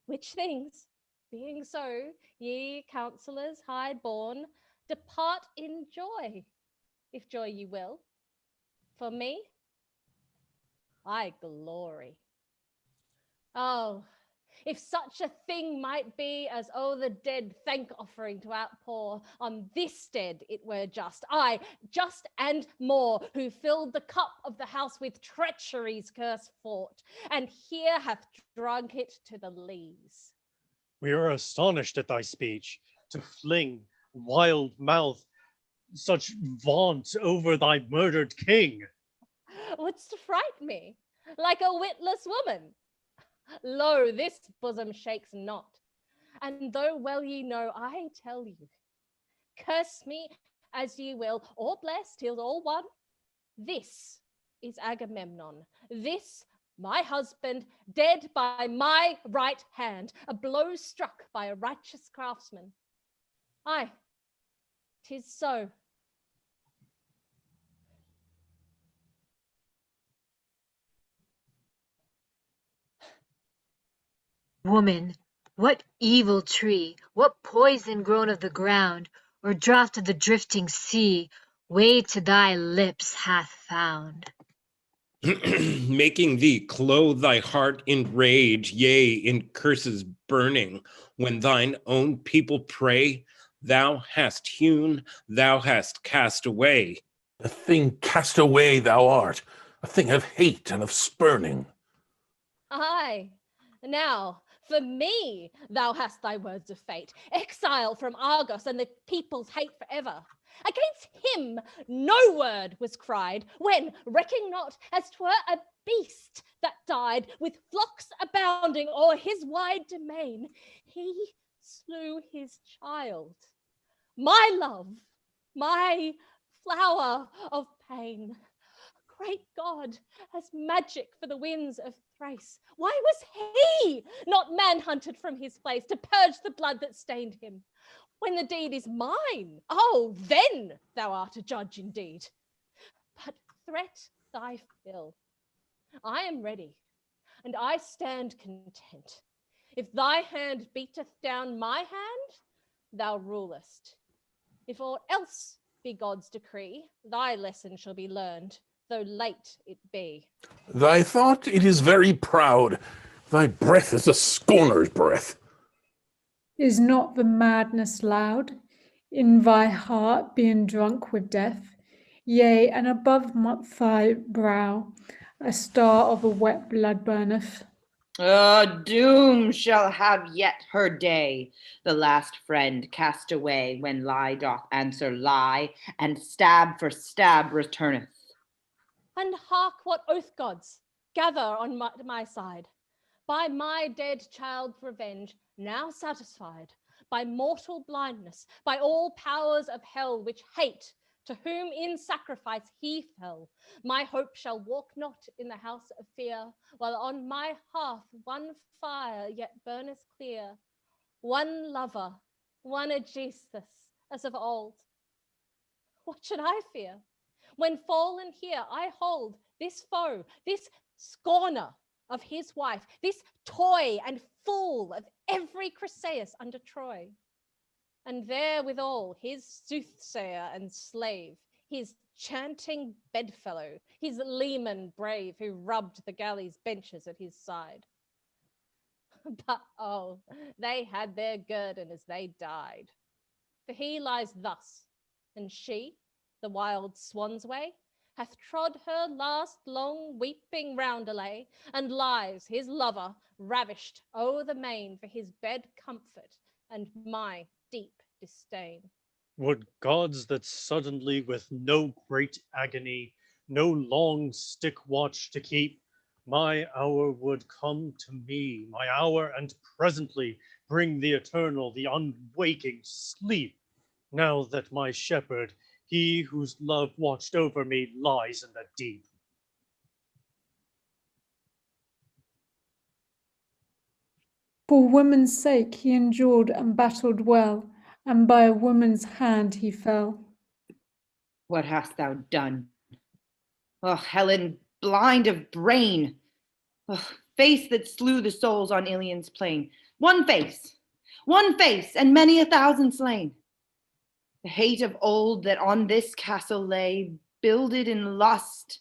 Speaker 10: Which things, being so, ye counsellors high born, depart in joy, if joy ye will. For me, I glory. Oh, if such a thing might be as o'er the dead thank offering to outpour, on this dead it were just, aye, just and more, who filled the cup of the house with treachery's curse fought, and here hath drunk it to the lees.
Speaker 3: We are astonished at thy speech, to fling wild mouth such vaunt over thy murdered king.
Speaker 10: Wouldst fright me like a witless woman? Lo, this bosom shakes not. And though well ye know, I tell you, curse me as ye will, or bless, 'tis all one. This is Agamemnon, this my husband, dead by my right hand, a blow struck by a righteous craftsman. Aye, 'tis so.
Speaker 6: Woman, what evil tree, what poison grown of the ground, or draught of the drifting sea, way to thy lips hath found?
Speaker 7: Making thee clothe thy heart in rage, yea, in curses burning, when thine own people pray, thou hast hewn, thou hast cast away.
Speaker 8: A thing cast away thou art, a thing of hate and of spurning.
Speaker 10: Aye, now, for me thou hast thy words of fate, exile from Argos and the people's hate forever. Against him no word was cried, when, recking not as 'twere a beast that died, with flocks abounding o'er his wide domain, he slew his child, my love, my flower of pain. Great God, as magic for the winds of Thrace, why was he not man-hunted from his place to purge the blood that stained him? When the deed is mine, oh, then thou art a judge indeed. But threat thy fill. I am ready, and I stand content. If thy hand beateth down my hand, thou rulest. If aught else be God's decree, thy lesson shall be learned, though late it be.
Speaker 8: Thy thought, it is very proud. Thy breath is a scorner's breath.
Speaker 4: Is not the madness loud in thy heart, being drunk with death? Yea, and above thy brow a star of a wet blood burneth.
Speaker 12: Doom shall have yet her day, the last friend cast away, when lie doth answer lie, and stab for stab returneth.
Speaker 10: And hark what oath gods gather on my side. By my dead child's revenge, now satisfied, by mortal blindness, by all powers of hell which hate, to whom in sacrifice he fell, my hope shall walk not in the house of fear, while on my hearth one fire yet burneth clear, one lover, one Aeschylus, as of old. What should I fear? When fallen here I hold this foe, this scorner of his wife, this toy and fool of every Chryseis under Troy. And therewithal his soothsayer and slave, his chanting bedfellow, his leman brave who rubbed the galley's benches at his side. But oh, they had their guerdon as they died. For he lies thus, and she, the wild swan's way, hath trod her last long weeping roundelay, and lies, his lover, ravished o'er the main for his bed comfort and my deep disdain.
Speaker 3: Would gods that suddenly, with no great agony, no long stick watch to keep, my hour would come to me, my hour, and presently bring the eternal, the unwaking sleep, now that my shepherd, he whose love watched over me, lies in the deep.
Speaker 4: For woman's sake he endured and battled well, and by a woman's hand he fell.
Speaker 12: What hast thou done? Oh, Helen, blind of brain! Oh, face that slew the souls on Ilion's plain. One face, and many 1,000 slain. The hate of old that on this castle lay, builded in lust,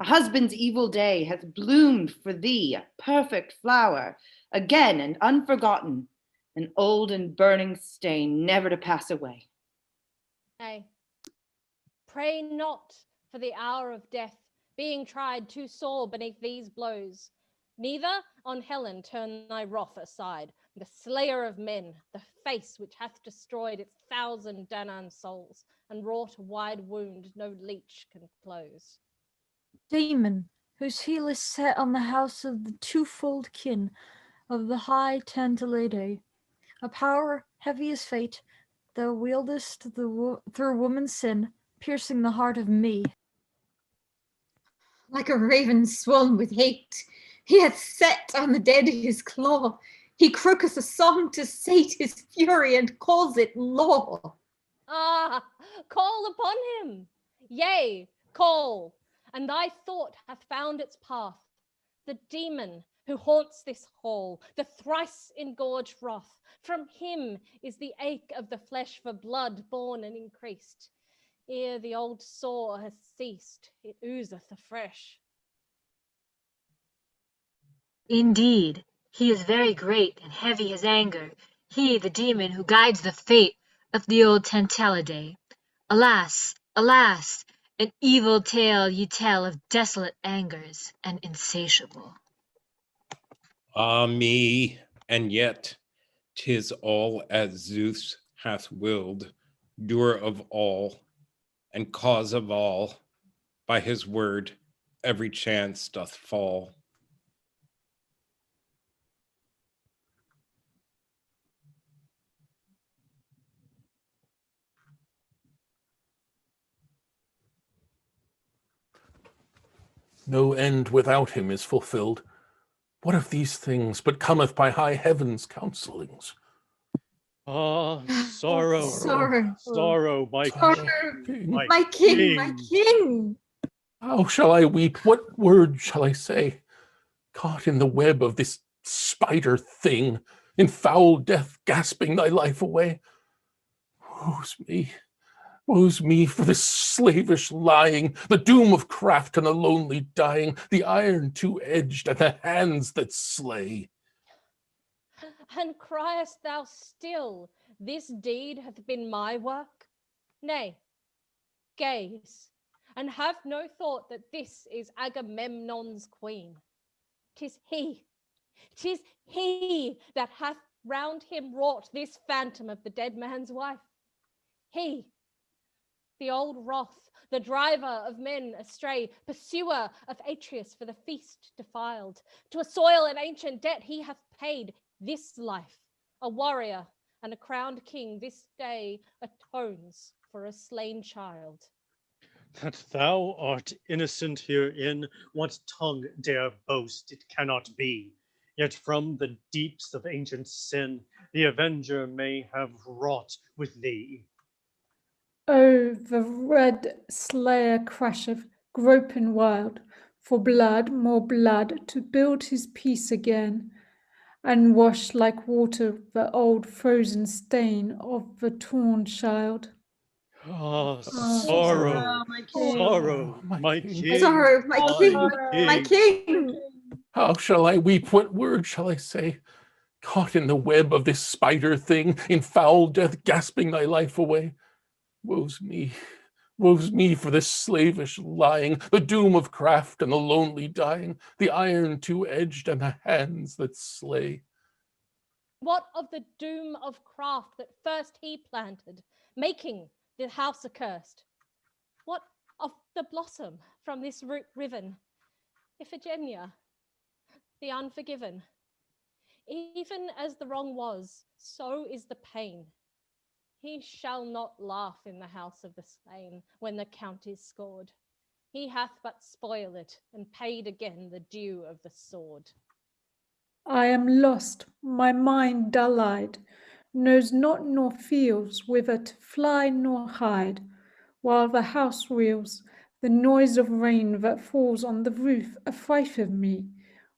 Speaker 12: a husband's evil day hath bloomed for thee, a perfect flower, again and unforgotten, an old and burning stain, never to pass away.
Speaker 10: Nay, pray not for the hour of death, being tried too sore beneath these blows. Neither on Helen turn thy wrath aside, the slayer of men, the face which hath destroyed its 1,000 Danaan souls, and wrought a wide wound no leech can close.
Speaker 5: Demon, whose heel is set on the house of the twofold kin of the high Tantalide, a power heavy as fate, thou wieldest through woman's sin, piercing the heart of me.
Speaker 9: Like a raven swoln with hate, he hath set on the dead his claw. He croaketh a song to sate his fury and calls it law.
Speaker 10: Ah, call upon him. Yea, call, and thy thought hath found its path. The demon who haunts this hall, the thrice engorged wrath. From him is the ache of the flesh for blood born and increased. Ere the old sore has ceased, it oozeth afresh.
Speaker 6: Indeed, he is very great and heavy his anger, he the demon who guides the fate of the old Tantalidae. Alas, alas, an evil tale ye tell of desolate angers and insatiable.
Speaker 7: Ah me, and yet 'tis all as Zeus hath willed, doer of all, and cause of all. By his word, every chance doth fall.
Speaker 8: No end without him is fulfilled. What of these things but cometh by high heaven's counselings?
Speaker 3: Ah, sorrow,
Speaker 9: Sorrow.
Speaker 3: sorrow, my
Speaker 9: Sorrow.
Speaker 3: king,
Speaker 9: My king, my king.
Speaker 8: How shall I weep? What word shall I say? Caught in the web of this spider thing, in foul death gasping thy life away. Woe's me for this slavish lying, the doom of craft and a lonely dying, the iron two-edged and the hands that slay.
Speaker 10: And criest thou still, this deed hath been my work? Nay, gaze, and have no thought that this is Agamemnon's queen. 'Tis he that hath round him wrought this phantom of the dead man's wife. He, the old wrath, the driver of men astray, pursuer of Atreus for the feast defiled. To assoil an ancient debt he hath paid this life. A warrior and a crowned king this day atones for a slain child.
Speaker 3: That thou art innocent herein, what tongue dare boast it cannot be? Yet from the deeps of ancient sin, the avenger may have wrought with thee.
Speaker 4: Oh, the red slayer crasheth, groping wild, for blood, more blood, to build his peace again, and wash like water the old frozen stain of the torn child.
Speaker 3: Ah,
Speaker 4: sorrow,
Speaker 3: sorrow,
Speaker 9: my king.
Speaker 3: sorrow, my king,
Speaker 9: Sorrow, my king, my
Speaker 3: king.
Speaker 9: king.
Speaker 8: How shall I weep? What word shall I say? Caught in the web of this spider thing, in foul death gasping thy life away. Woe's me for this slavish lying, the doom of craft and the lonely dying, the iron two-edged and the hands that slay.
Speaker 10: What of the doom of craft that first he planted, making the house accursed? What of the blossom from this root riven, Iphigenia, the unforgiven? Even as the wrong was, so is the pain. He shall not laugh in the house of the slain when the count is scored. He hath but spoiled it and paid again the due of the sword.
Speaker 4: I am lost, my mind dull-eyed, knows not nor feels whither to fly nor hide, while the house reels, the noise of rain that falls on the roof affrighteth me,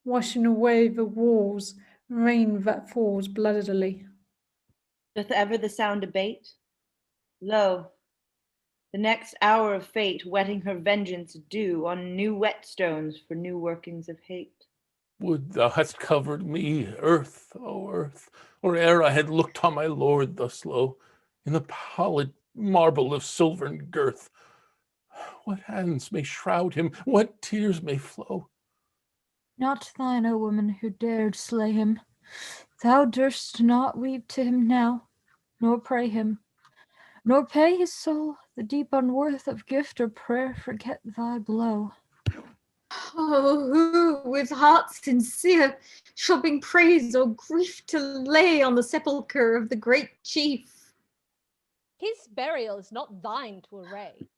Speaker 4: washing away the walls, rain that falls bloodily.
Speaker 12: Doth ever the sound abate? Lo, the next hour of fate wetting her vengeance due on new whetstones for new workings of hate.
Speaker 8: Would thou hadst covered me, earth, O earth, or ere I had looked on my lord thus low, in the pallid marble of silvern girth. What hands may shroud him, what tears may flow?
Speaker 5: Not thine, O woman, who dared slay him. Thou durst not weep to him now, nor pray him, nor pay his soul the deep unworth of gift or prayer forget thy blow.
Speaker 9: Oh, who with heart sincere shall bring praise or grief to lay on the sepulchre of the great chief?
Speaker 10: His burial is not thine to array.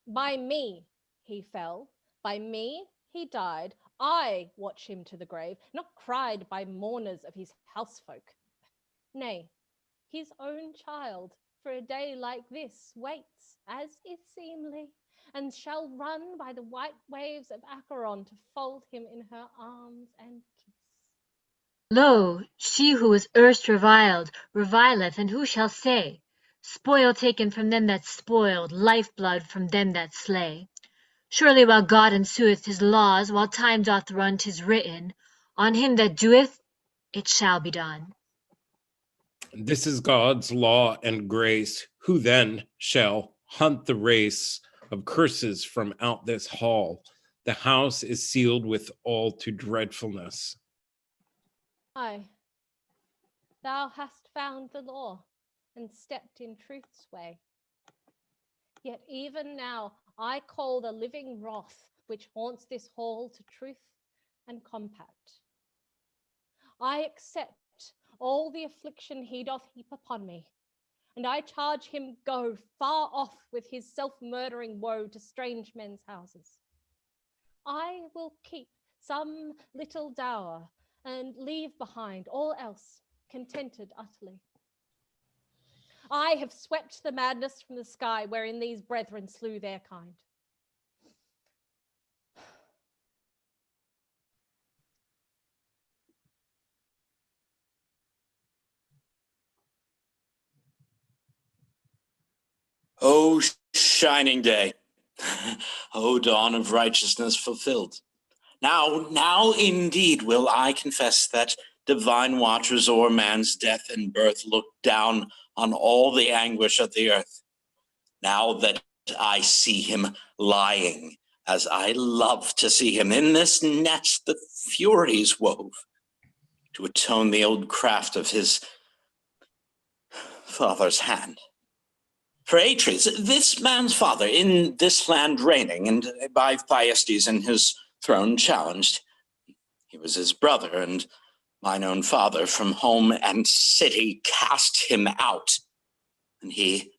Speaker 10: By me he fell, by me he died. I watch him to the grave, not cried by mourners of his housefolk. Nay, his own child for a day like this waits, as is seemly, and shall run by the white waves of Acheron to fold him in her arms and kiss.
Speaker 6: Lo, she who was erst reviled, revileth, and who shall say? Spoil taken from them that spoiled, lifeblood from them that slay. Surely while God ensueth his laws, while time doth run, 'tis written, on him that doeth, it shall be done.
Speaker 7: This is God's law and grace. Who then shall hunt the race of curses from out this hall? The house is sealed with all to dreadfulness.
Speaker 10: Aye, thou hast found the law and stepped in truth's way. Yet even now I call the living wrath which haunts this hall to truth and compact. I accept all the affliction he doth heap upon me, and I charge him go far off with his self-murdering woe to strange men's houses. I will keep some little dower and leave behind all else, contented utterly. I have swept the madness from the sky wherein these brethren slew their kind.
Speaker 15: O shining day, O dawn of righteousness fulfilled. Now indeed will I confess that divine watchers o'er man's death and birth look down on all the anguish of the earth. Now that I see him lying, as I love to see him, in this net the Furies wove, to atone the old craft of his father's hand. For Atreus, this man's father, in this land reigning, and by Thyestes and his throne challenged, he was his brother, and mine own father from home and city cast him out. And he,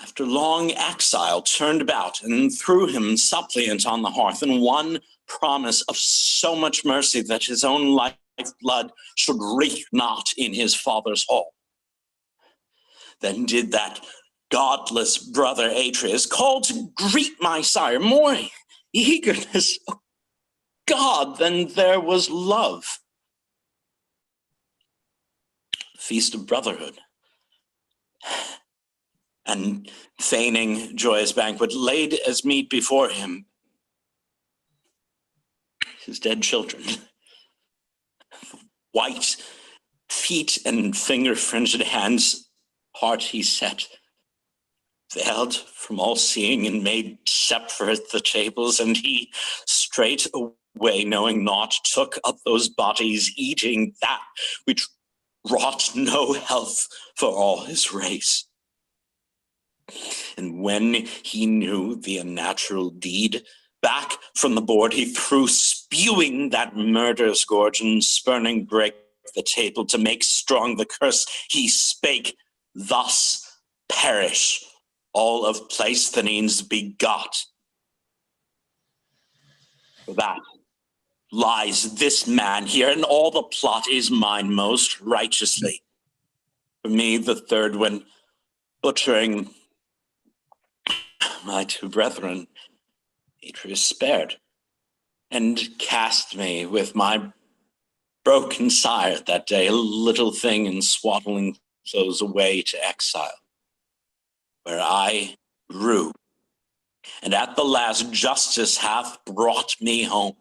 Speaker 15: after long exile, turned about and threw him suppliant on the hearth, and won promise of so much mercy that his own lifeblood should reek not in his father's hall. Then did that godless brother Atreus call to greet my sire, more eagerness of God than there was love. Feast of brotherhood. And feigning joyous banquet, laid as meat before him his dead children. White feet and finger-fringed hands, heart he set, veiled from all seeing, and made separate the tables, and he straight away, knowing not, took up those bodies, eating that which wrought no health for all his race. And when he knew the unnatural deed, back from the board he threw, spewing that murderous gorge, and spurning break the table to make strong the curse, he spake thus: perish all of Pleisthenes begot. For that lies this man here, and all the plot is mine most righteously. For me, the third one, butchering my two brethren, Atreus spared, and cast me with my broken sire that day, a little thing in swaddling clothes, away to exile, where I grew, and at the last justice hath brought me home.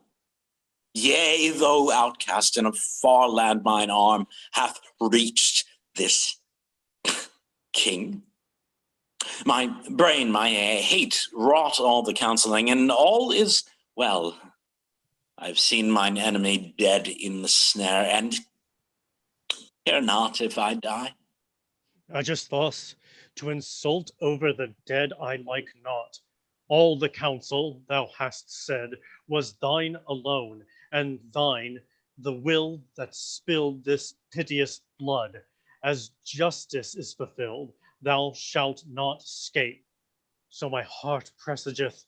Speaker 15: Yea, though outcast in a far land, mine arm hath reached this king. My brain, my hate wrought all the counseling, and all is well. I've seen mine enemy dead in the snare, and care not if I die.
Speaker 3: I just thus, to insult over the dead I like not. All the counsel, thou hast said, was thine alone, and thine the will that spilled this piteous blood. As justice is fulfilled, thou shalt not escape. So my heart presageth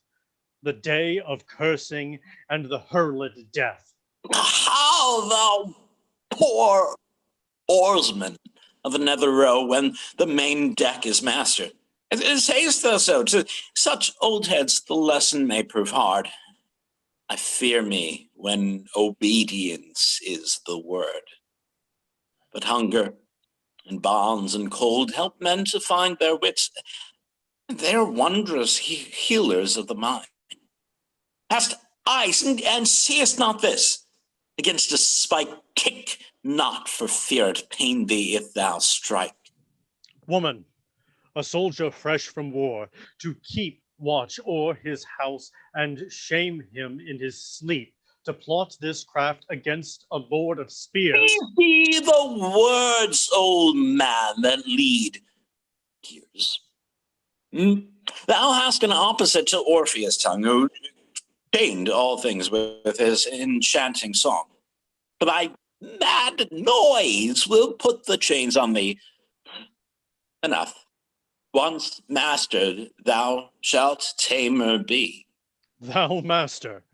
Speaker 3: the day of cursing and the hurled death.
Speaker 15: How, thou poor oarsman of another row, when the main deck is master? Sayest thou so? To such old heads the lesson may prove hard. I fear me when obedience is the word. But hunger and bonds and cold help men to find their wits. They are wondrous healers of the mind. Hast eyes and seest not this? Against a spike kick not, for fear it pain thee if thou strike.
Speaker 3: Woman, a soldier fresh from war, to keep watch o'er his house and shame him in his sleep, to plot this craft against a lord of spears.
Speaker 15: These be the words, old man, that lead tears. Thou hast an opposite to Orpheus' tongue, who chained all things with his enchanting song. Thy mad noise will put the chains on thee. Enough. Once mastered, thou shalt tamer be.
Speaker 3: Thou master,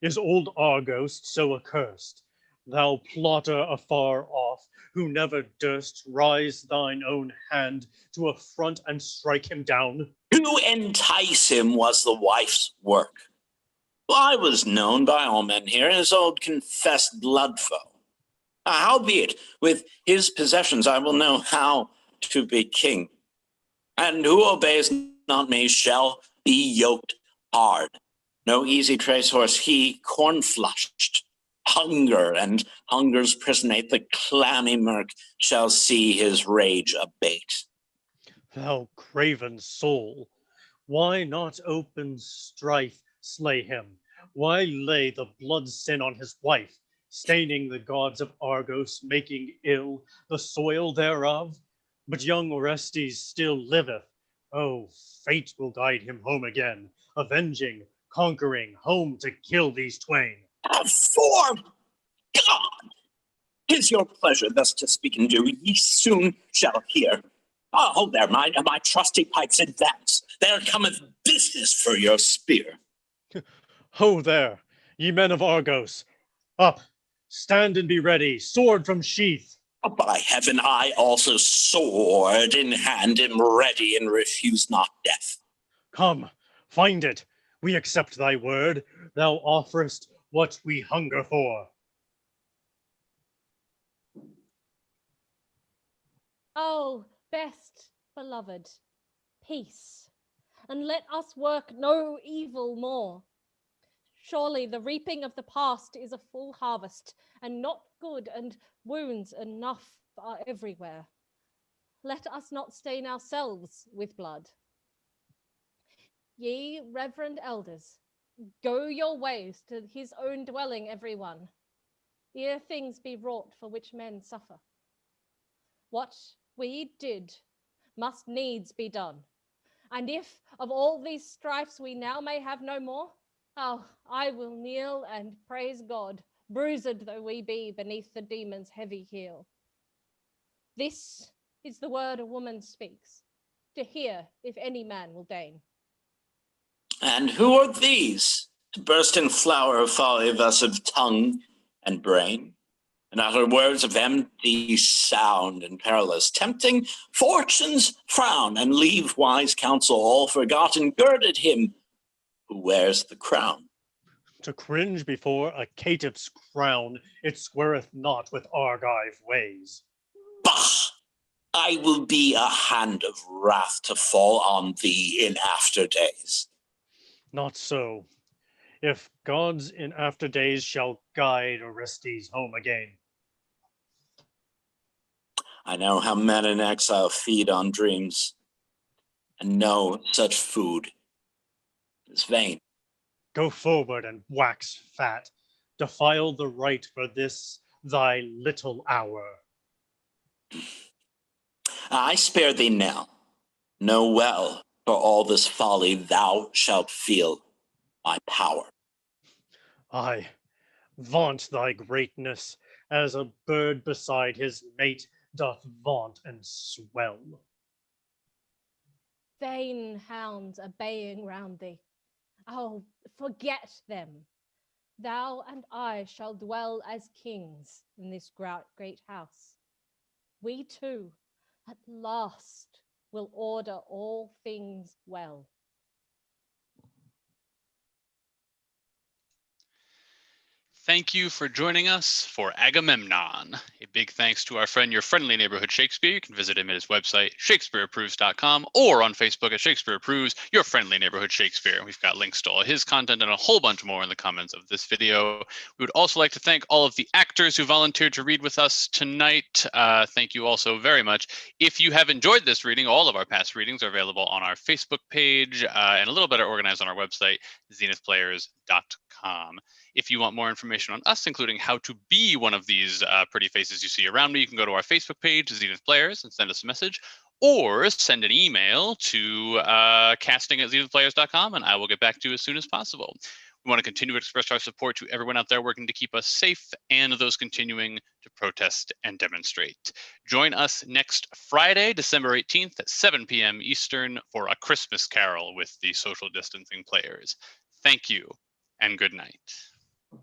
Speaker 3: is old Argos so accursed, thou plotter afar off, who never durst rise thine own hand to affront and strike him down?
Speaker 15: To entice him was the wife's work. I was known by all men here as old confessed blood foe. Howbeit, with his possessions I will know how to be king. And who obeys not me shall be yoked hard. No easy trace horse he, corn-flushed. Hunger and hunger's prisonate, the clammy murk shall see his rage abate.
Speaker 3: Thou craven soul, why not open strife slay him? Why lay the blood sin on his wife, staining the gods of Argos, making ill the soil thereof? But young Orestes still liveth. Oh, fate will guide him home again, avenging, conquering, home to kill these twain.
Speaker 15: For God, 'tis your pleasure thus to speak and do. Ye soon shall hear. Oh, hold there, my trusty pipes advance. There cometh business for your spear.
Speaker 3: Ho there, ye men of Argos! Up, stand and be ready, sword from sheath.
Speaker 15: By heaven, I also, sword in hand, am ready and refuse not death.
Speaker 3: Come, find it. We accept thy word. Thou offerest what we hunger for.
Speaker 10: Oh, best beloved, peace, and let us work no evil more. Surely the reaping of the past is a full harvest, and not good, and wounds enough are everywhere. Let us not stain ourselves with blood. Ye reverend elders, go your ways to his own dwelling, everyone, ere things be wrought for which men suffer. What we did must needs be done. And if of all these strifes we now may have no more, oh, I will kneel and praise God, bruised though we be beneath the demon's heavy heel. This is the word a woman speaks, to hear if any man will deign.
Speaker 15: And who are these, to burst in flower of folly thus of tongue and brain, and utter words of empty sound and perilous, tempting fortune's frown, and leave wise counsel all forgotten, girded him who wears the crown?
Speaker 3: To cringe before a caitiff's crown, it squareth not with Argive ways.
Speaker 15: Bah! I will be a hand of wrath to fall on thee in after days.
Speaker 3: Not so. If gods in after days shall guide Orestes home again.
Speaker 15: I know how men in exile feed on dreams, and know such food is vain.
Speaker 3: Go forward and wax fat. Defile the right for this thy little hour.
Speaker 15: I spare thee now. Know well, for all this folly thou shalt feel my power.
Speaker 3: Aye, vaunt thy greatness, as a bird beside his mate doth vaunt and swell.
Speaker 10: Vain hounds are baying round thee. Oh, forget them. Thou and I shall dwell as kings in this great house. We two, at last, will order all things well.
Speaker 1: Thank you for joining us for Agamemnon. A big thanks to our friend, your friendly neighborhood Shakespeare. You can visit him at his website, shakespeareapproves.com, or on Facebook at Shakespeare Approves, your friendly neighborhood Shakespeare. We've got links to all his content and a whole bunch more in the comments of this video. We would also like to thank all of the actors who volunteered to read with us tonight. Thank you also very much. If you have enjoyed this reading, all of our past readings are available on our Facebook page and a little better organized on our website, zenithplayers.com. If you want more information on us, including how to be one of these pretty faces you see around me, you can go to our Facebook page, Zenith Players, and send us a message, or send an email to casting@zenithplayers.com, and I will get back to you as soon as possible. We want to continue to express our support to everyone out there working to keep us safe and those continuing to protest and demonstrate. Join us next Friday, December 18th at 7 p.m. Eastern for A Christmas Carol with the social distancing players. Thank you and good night.